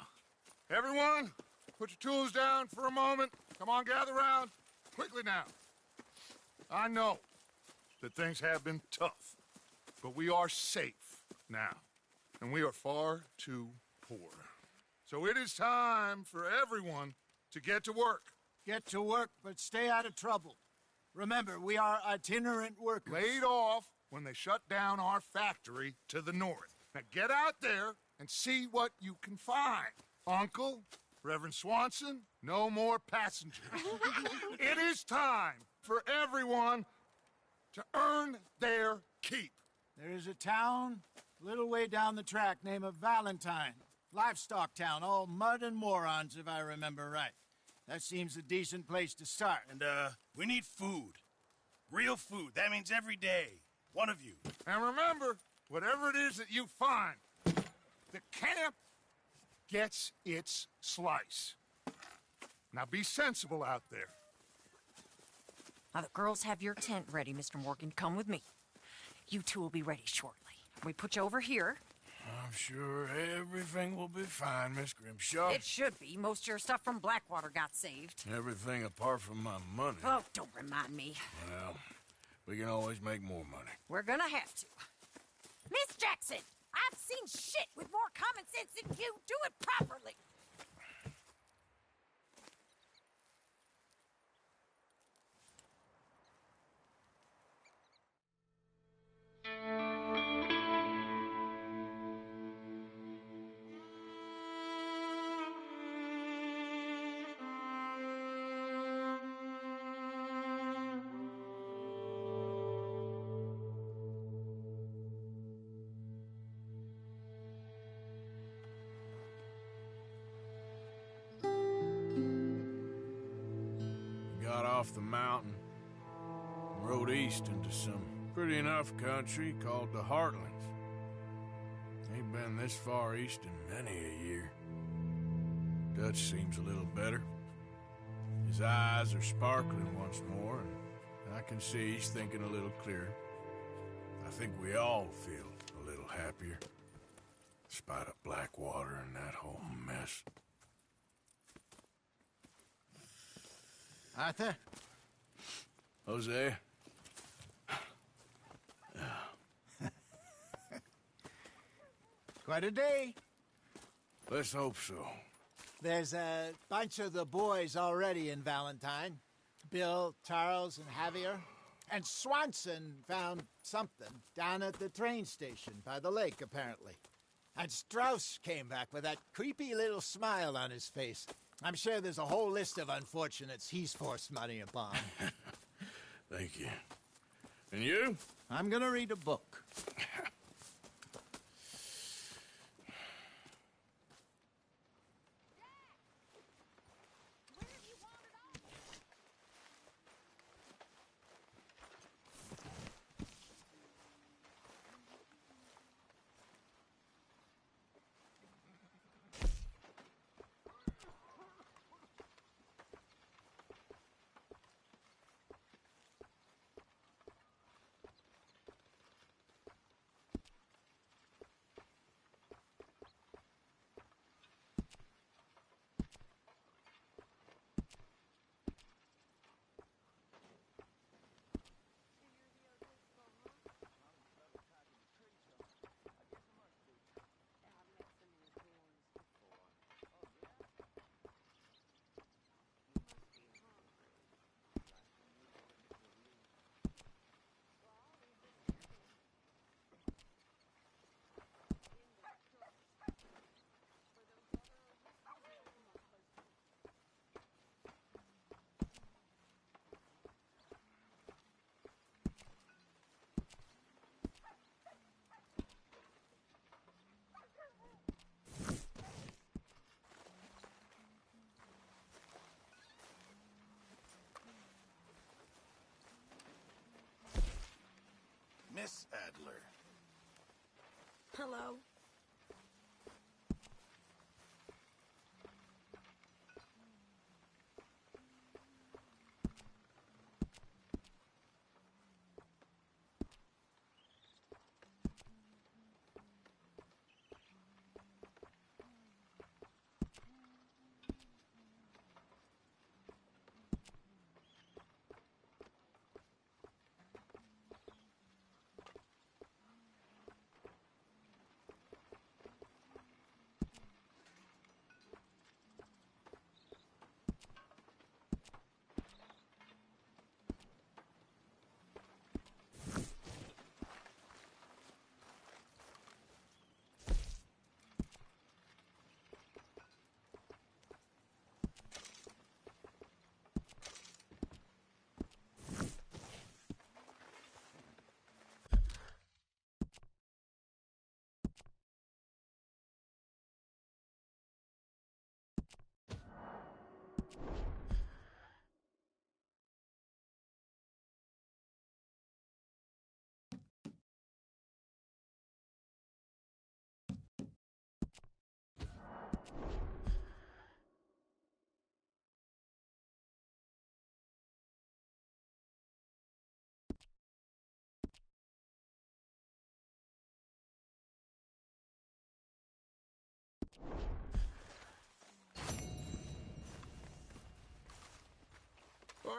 everyone, put your tools down for a moment. Come on, gather round. Quickly now. I know that things have been tough, but we are safe now, and we are far too poor. So it is time for everyone to get to work. Get to work, but stay out of trouble. Remember, we are itinerant workers. Laid off when they shut down our factory to the north. Now get out there and see what you can find. Uncle, Reverend Swanson, no more passengers. It is time for everyone to earn their keep. There is a town a little way down the track named Valentine. Livestock town, all mud and morons, if I remember right. That seems a decent place to start. And, we need food. Real food. That means every day. One of you. And remember, whatever it is that you find, the camp gets its slice. Now be sensible out there. Now, the girls have your tent ready, Mr. Morgan. Come with me. You two will be ready shortly. We put you over here. I'm sure everything will be fine, Miss Grimshaw. It should be. Most of your stuff from Blackwater got saved. Everything apart from my money. Oh, don't remind me. Well, we can always make more money. We're gonna have to. Miss Jackson, I've seen shit with more common sense than you. Do it properly. Got off the mountain, rode east into some pretty enough country called the Heartlands. Ain't been this far east in many a year. Dutch seems a little better. His eyes are sparkling once more, and I can see he's thinking a little clearer. I think we all feel a little happier, in spite of Blackwater and that whole mess. Arthur? Jose? Quite a day. Let's hope so. There's a bunch of the boys already in Valentine. Bill, Charles, and Javier. And Swanson found something down at the train station by the lake, apparently. And Strauss came back with that creepy little smile on his face. I'm sure there's a whole list of unfortunates he's forced money upon. Thank you. And you? I'm gonna read a book. Miss Adler. Hello.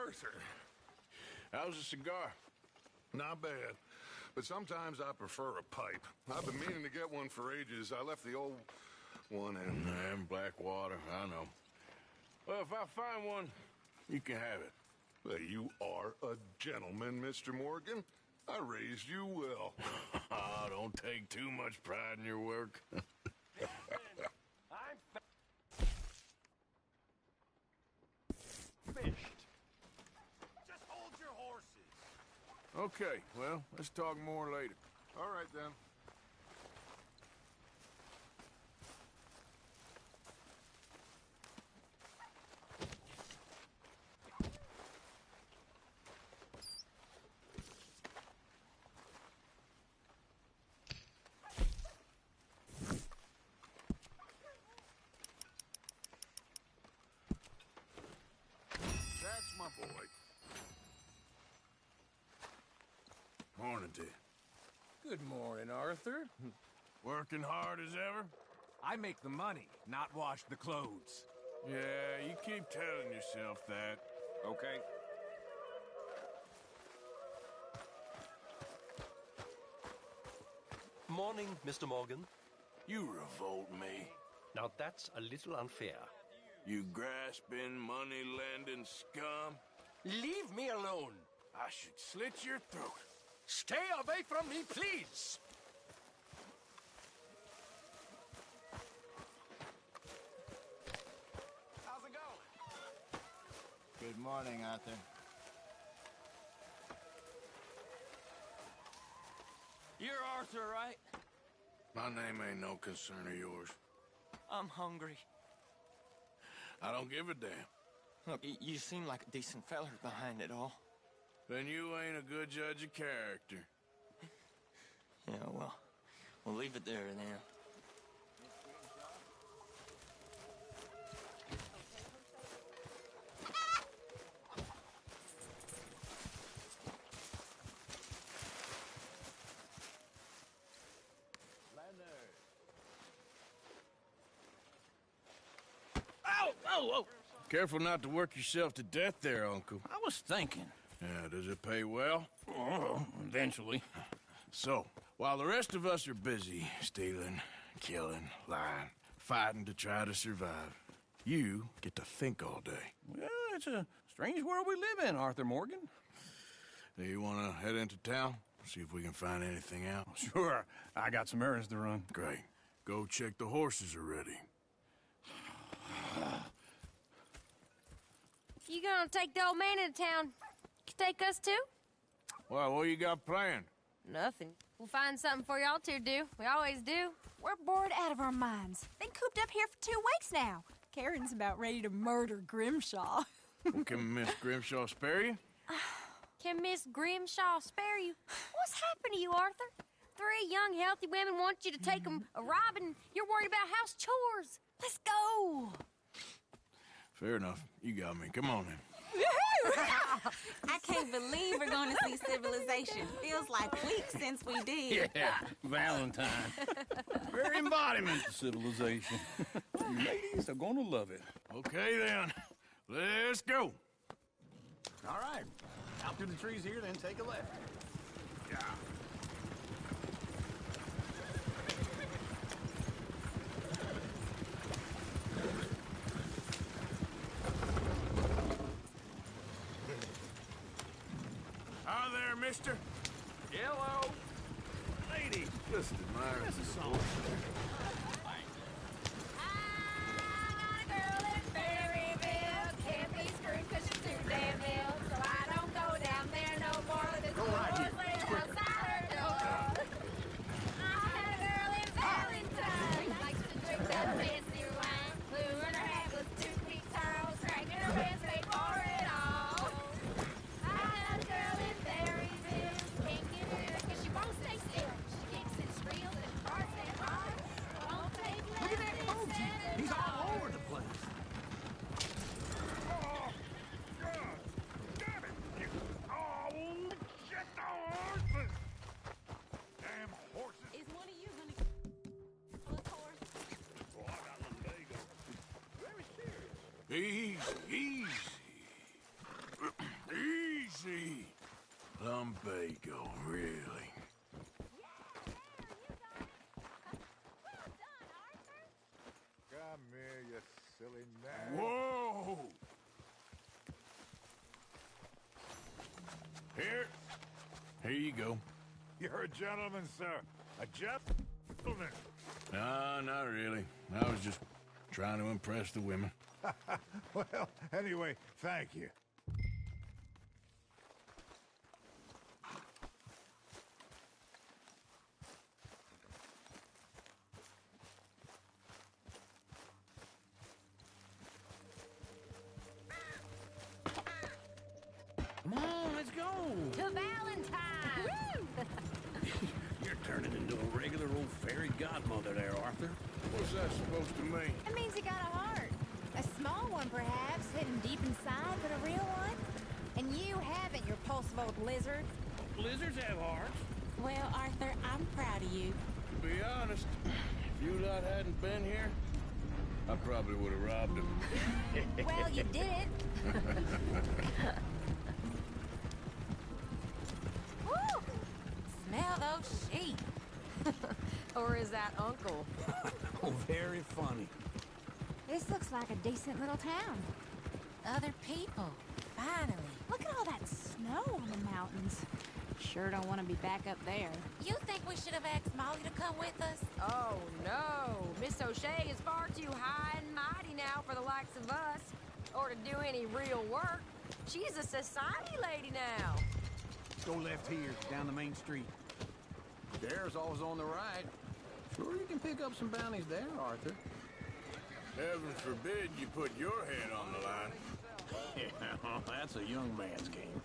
Arthur, how's a cigar? Not bad, but sometimes I prefer a pipe. I've been meaning to get one for ages. I left the old one in Blackwater, I know. Well, if I find one, you can have it. Well, you are a gentleman, Mr. Morgan. I raised you well. Don't take too much pride in your work. Finished. Just hold your horses. Okay, well, let's talk more later. All right, then. That's my boy. Morning to you. Good morning, Arthur. Working hard as ever? I make the money, not wash the clothes. Yeah, you keep telling yourself that. Okay. Morning, Mr. Morgan. You revolt me. Now that's a little unfair. You grasping, money-lending scum. Leave me alone. I should slit your throat. Stay away from me, please. How's it going? Good morning, Arthur. You're Arthur, right? My name ain't no concern of yours. I'm hungry. I don't give a damn. Look, you seem like a decent feller behind it all. Then you ain't a good judge of character. Yeah, well, we'll leave it there then. Ow! Oh, oh! Careful not to work yourself to death there, Uncle. I was thinking. Yeah, does it pay well? Oh, eventually. So, while the rest of us are busy stealing, killing, lying, fighting to try to survive, you get to think all day. Well, it's a strange world we live in, Arthur Morgan. Do you want to head into town? See if we can find anything out? Sure. I got some errands to run. Great. Go check the horses are ready. You gonna take the old man into town? Take us too? Well, what you got planned? Nothing. We'll find something for y'all to do. We always do. We're bored out of our minds. Been cooped up here for 2 weeks now. Karen's about ready to murder Grimshaw. Well, can Miss Grimshaw spare you? Can Miss Grimshaw spare you? What's happened to you, Arthur? 3 young, healthy women want you to take them a robbing. You're worried about house chores. Let's go. Fair enough. You got me. Come on, then. I can't believe we're going to see civilization. Feels like weeks since we did. Yeah, Valentine. Very embodiment of civilization. You ladies are gonna love it. Okay, then. Let's go. All right. Out through the trees here, then take a left. Yeah. Hi there, mister. Hello. Lady. Just admire That's a the song. Go right here. Look at that Koji. He's all over the place. Damn horses. Is one of you gonna pull a horse? Easy, easy. Easy. Lumbago, really. Come here, you silly man. Whoa! Here you go. You're a gentleman, sir. A gentleman. No, not really. I was just trying to impress the women. Well, anyway, thank you. Come on, let's go. To Valentine. You're turning into a regular old fairy godmother there, Arthur. What's that supposed to mean? It means he got a heart. A small one, perhaps, hidden deep inside, but a real one. And you haven't, you repulsive old lizard. Lizards have hearts. Well, Arthur, I'm proud of you. To be honest, if you lot hadn't been here, I probably would have robbed him. Well, you did. Woo! Smell those sheep. Or is that Uncle? Oh, very funny. This looks like a decent little town. Other people. Finally. Look at all that snow on the mountains. Sure don't want to be back up there. You think we should have asked Molly to come with us? Oh, no. Miss O'Shea is far too high and mighty now for the likes of us, or to do any real work. She's a society lady now. Go left here, down the main street. There's always on the right. Sure you can pick up some bounties there, Arthur. Heaven forbid you put your head on the line. Yeah, that's a young man's game.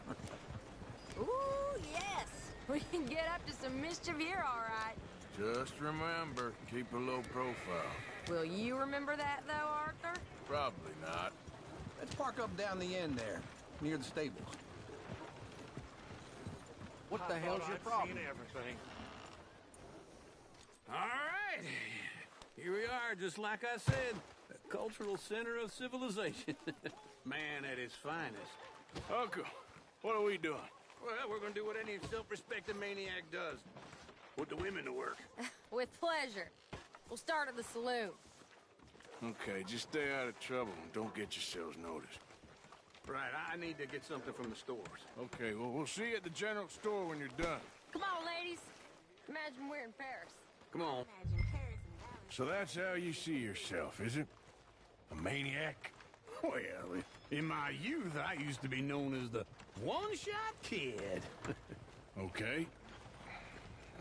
Ooh, yes. We can get up to some mischief here, all right. Just remember, keep a low profile. Will you remember that, though, Arthur? Probably not. Let's park up down the end there, near the stables. What the hell's your problem? Everything. All right. Here we are, just like I said. The cultural center of civilization. Man at his finest. Uncle, what are we doing? Well, we're gonna do what any self-respecting maniac does. Put the women to work. With pleasure. We'll start at the saloon. Okay, just stay out of trouble and don't get yourselves noticed. Right, I need to get something from the stores. Okay, well, we'll see you at the general store when you're done. Come on, ladies. Imagine we're in Paris. Come on. So that's how you see yourself, is it? A maniac? Well, in my youth, I used to be known as the one-shot kid. Okay.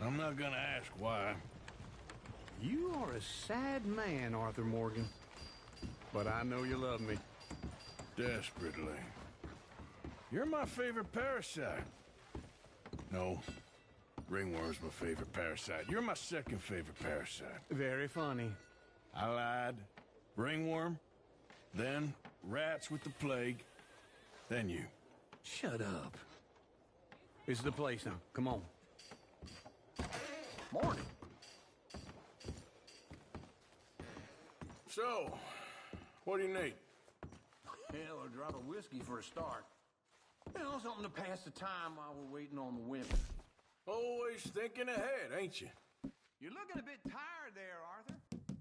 I'm not gonna ask why. You are a sad man, Arthur Morgan. But I know you love me. Desperately. You're my favorite parasite. No, ringworm's my favorite parasite. You're my second favorite parasite. Very funny. I lied. Ringworm, then rats with the plague, then you. Shut up. This is the place now. Come on. Morning. So, what do you need? Hell, a drop of whiskey for a start. You know, something to pass the time while we're waiting on the women. Always thinking ahead, ain't you? You're looking a bit tired there, Arthur.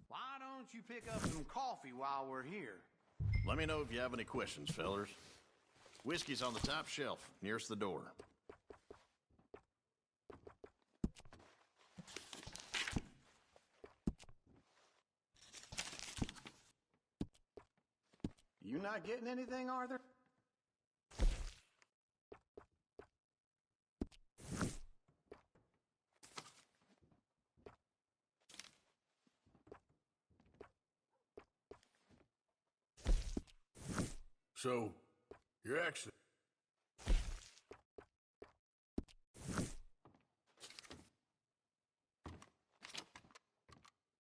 Why don't you pick up some coffee while we're here? Let me know if you have any questions, fellers. Whiskey's on the top shelf, nearest the door. You not getting anything, Arthur? So, you're actually...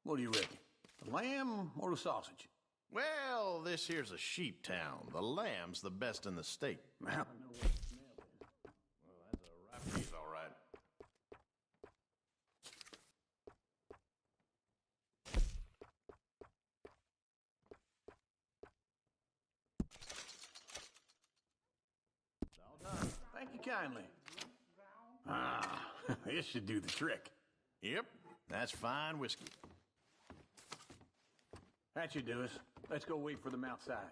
What do you reckon? The lamb or the sausage? Well, this here's a sheep town. The lamb's the best in the state. I know what the smell is. Well, that's a ripe piece, all right. All done. Thank you kindly. Ah, this should do the trick. Yep, that's fine whiskey. That should do us. Let's go wait for them outside.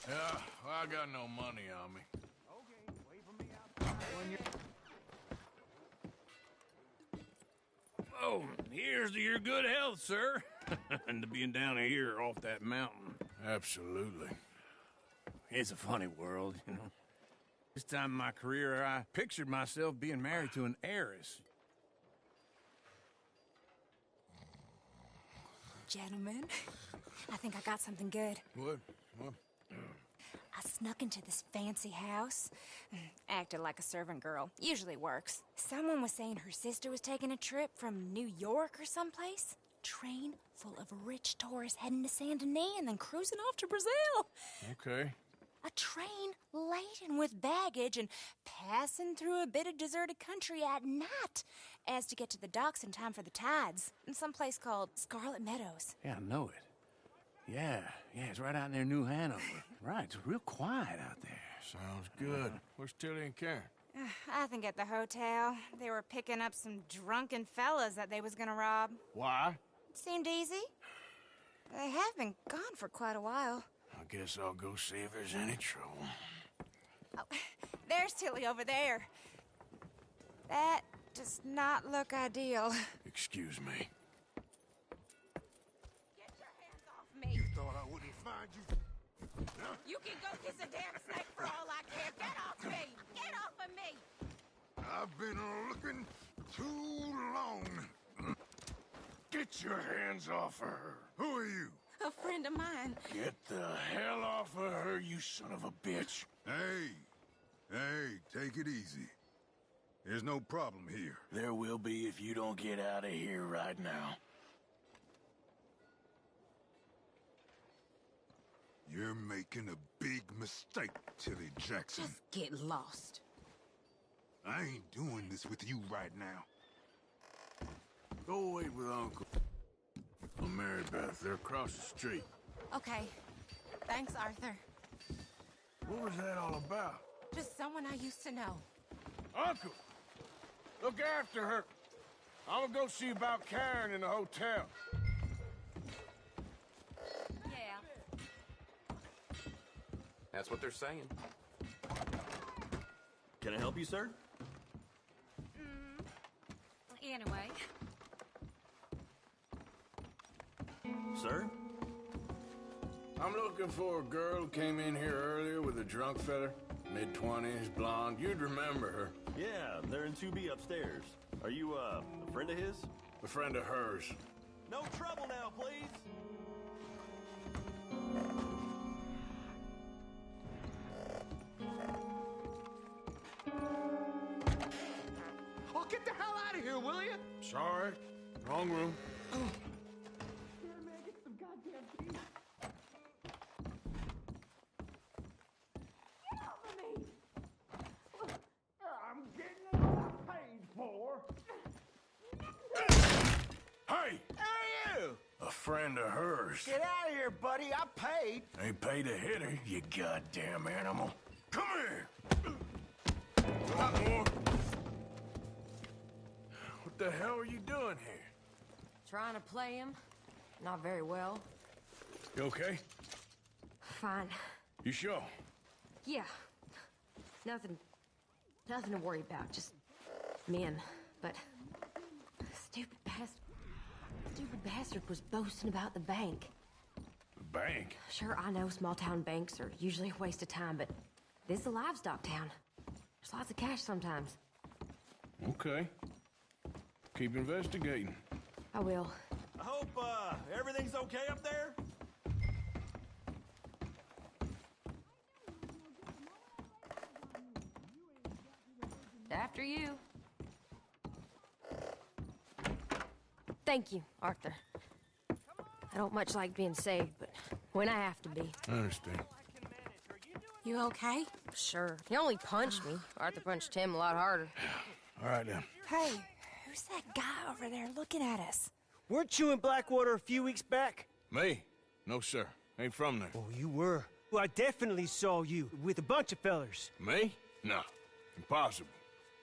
Yeah, well, I got no money on me. Okay, wait for me outside when you're... Oh, here's to your good health, sir. And to being down here off that mountain. Absolutely. It's a funny world, you know. This time in my career, I pictured myself being married to an heiress. Gentlemen, I think I got something good. What? I snuck into this fancy house, acted like a servant girl. Usually works. Someone was saying her sister was taking a trip from New York or someplace. Train full of rich tourists heading to Saint Denis and then cruising off to Brazil. Okay. A train laden with baggage and passing through a bit of deserted country at night as to get to the docks in time for the tides in some place called Scarlet Meadows. Yeah, I know it. Yeah, it's right out near New Hanover. Right, it's real quiet out there. Sounds good. Where's Tilly and Karen? I think at the hotel. They were picking up some drunken fellas that they was gonna rob. Why? It seemed easy. They have been gone for quite a while. I guess I'll go see if there's any trouble. Oh, there's Tilly over there. That does not look ideal. Excuse me. Get your hands off me. You thought I wouldn't find you? Huh? You can go kiss a damn snake for all I care. Get off me! Get off of me! I've been looking too long. Get Get your hands off of her. Who are you? A friend of mine. Get the hell off of her, you son of a bitch. Hey, take it easy. There's no problem here. There will be if you don't get out of here right now. You're making a big mistake, Tilly Jackson. Just get lost. I ain't doing this with you right now. Go wait with Uncle. Oh, Mary Beth, they're across the street. Okay. Thanks, Arthur. What was that all about? Just someone I used to know. Uncle! Look after her. I'm gonna go see about Karen in the hotel. Yeah. That's what they're saying. Can I help you, sir? Anyway. Sir? I'm looking for a girl who came in here earlier with a drunk fella. Mid-20s, blonde. You'd remember her. Yeah, they're in 2B upstairs. Are you, a friend of his? A friend of hers. No trouble now, please! Oh, get the hell out of here, will you? Sorry. Wrong room. I'm getting what I paid for. Hey! Hey, you! A friend of hers. Get out of here, buddy. I paid. Ain't paid to hit her, you goddamn animal. Come here! What the hell are you doing here? Trying to play him. Not very well. You okay? Fine. You sure? Yeah. Nothing to worry about. Just men. But stupid bastard was boasting about the bank. The bank? Sure, I know small town banks are usually a waste of time, but this is a livestock town. There's lots of cash sometimes. Okay. Keep investigating. I will. I hope, everything's okay up there? After you. Thank you, Arthur. I don't much like being saved, but when I have to be. I understand. You okay? Sure. He only punched me. Arthur punched him a lot harder. All right, then. Hey, who's that guy over there looking at us? Weren't you in Blackwater a few weeks back? Me? No, sir. Ain't from there. Oh, you were. Well, I definitely saw you with a bunch of fellers. Me? No. Impossible.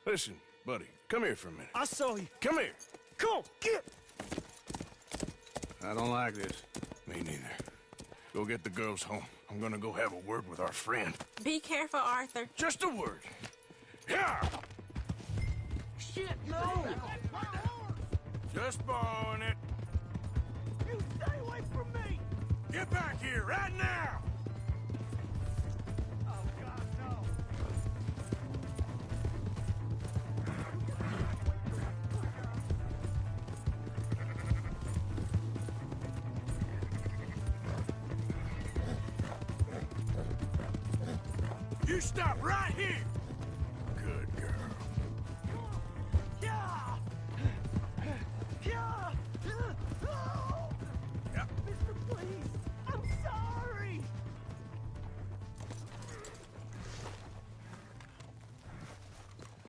Listen, buddy, come here for a minute. I saw you. Come here. Come on, get! I don't like this. Me neither. Go get the girls home. I'm gonna go have a word with our friend. Be careful, Arthur. Just a word. Yeah! Shit, no! Just borrowing it. You stay away from me! Get back here right now! Oh, God, no. You stop right here!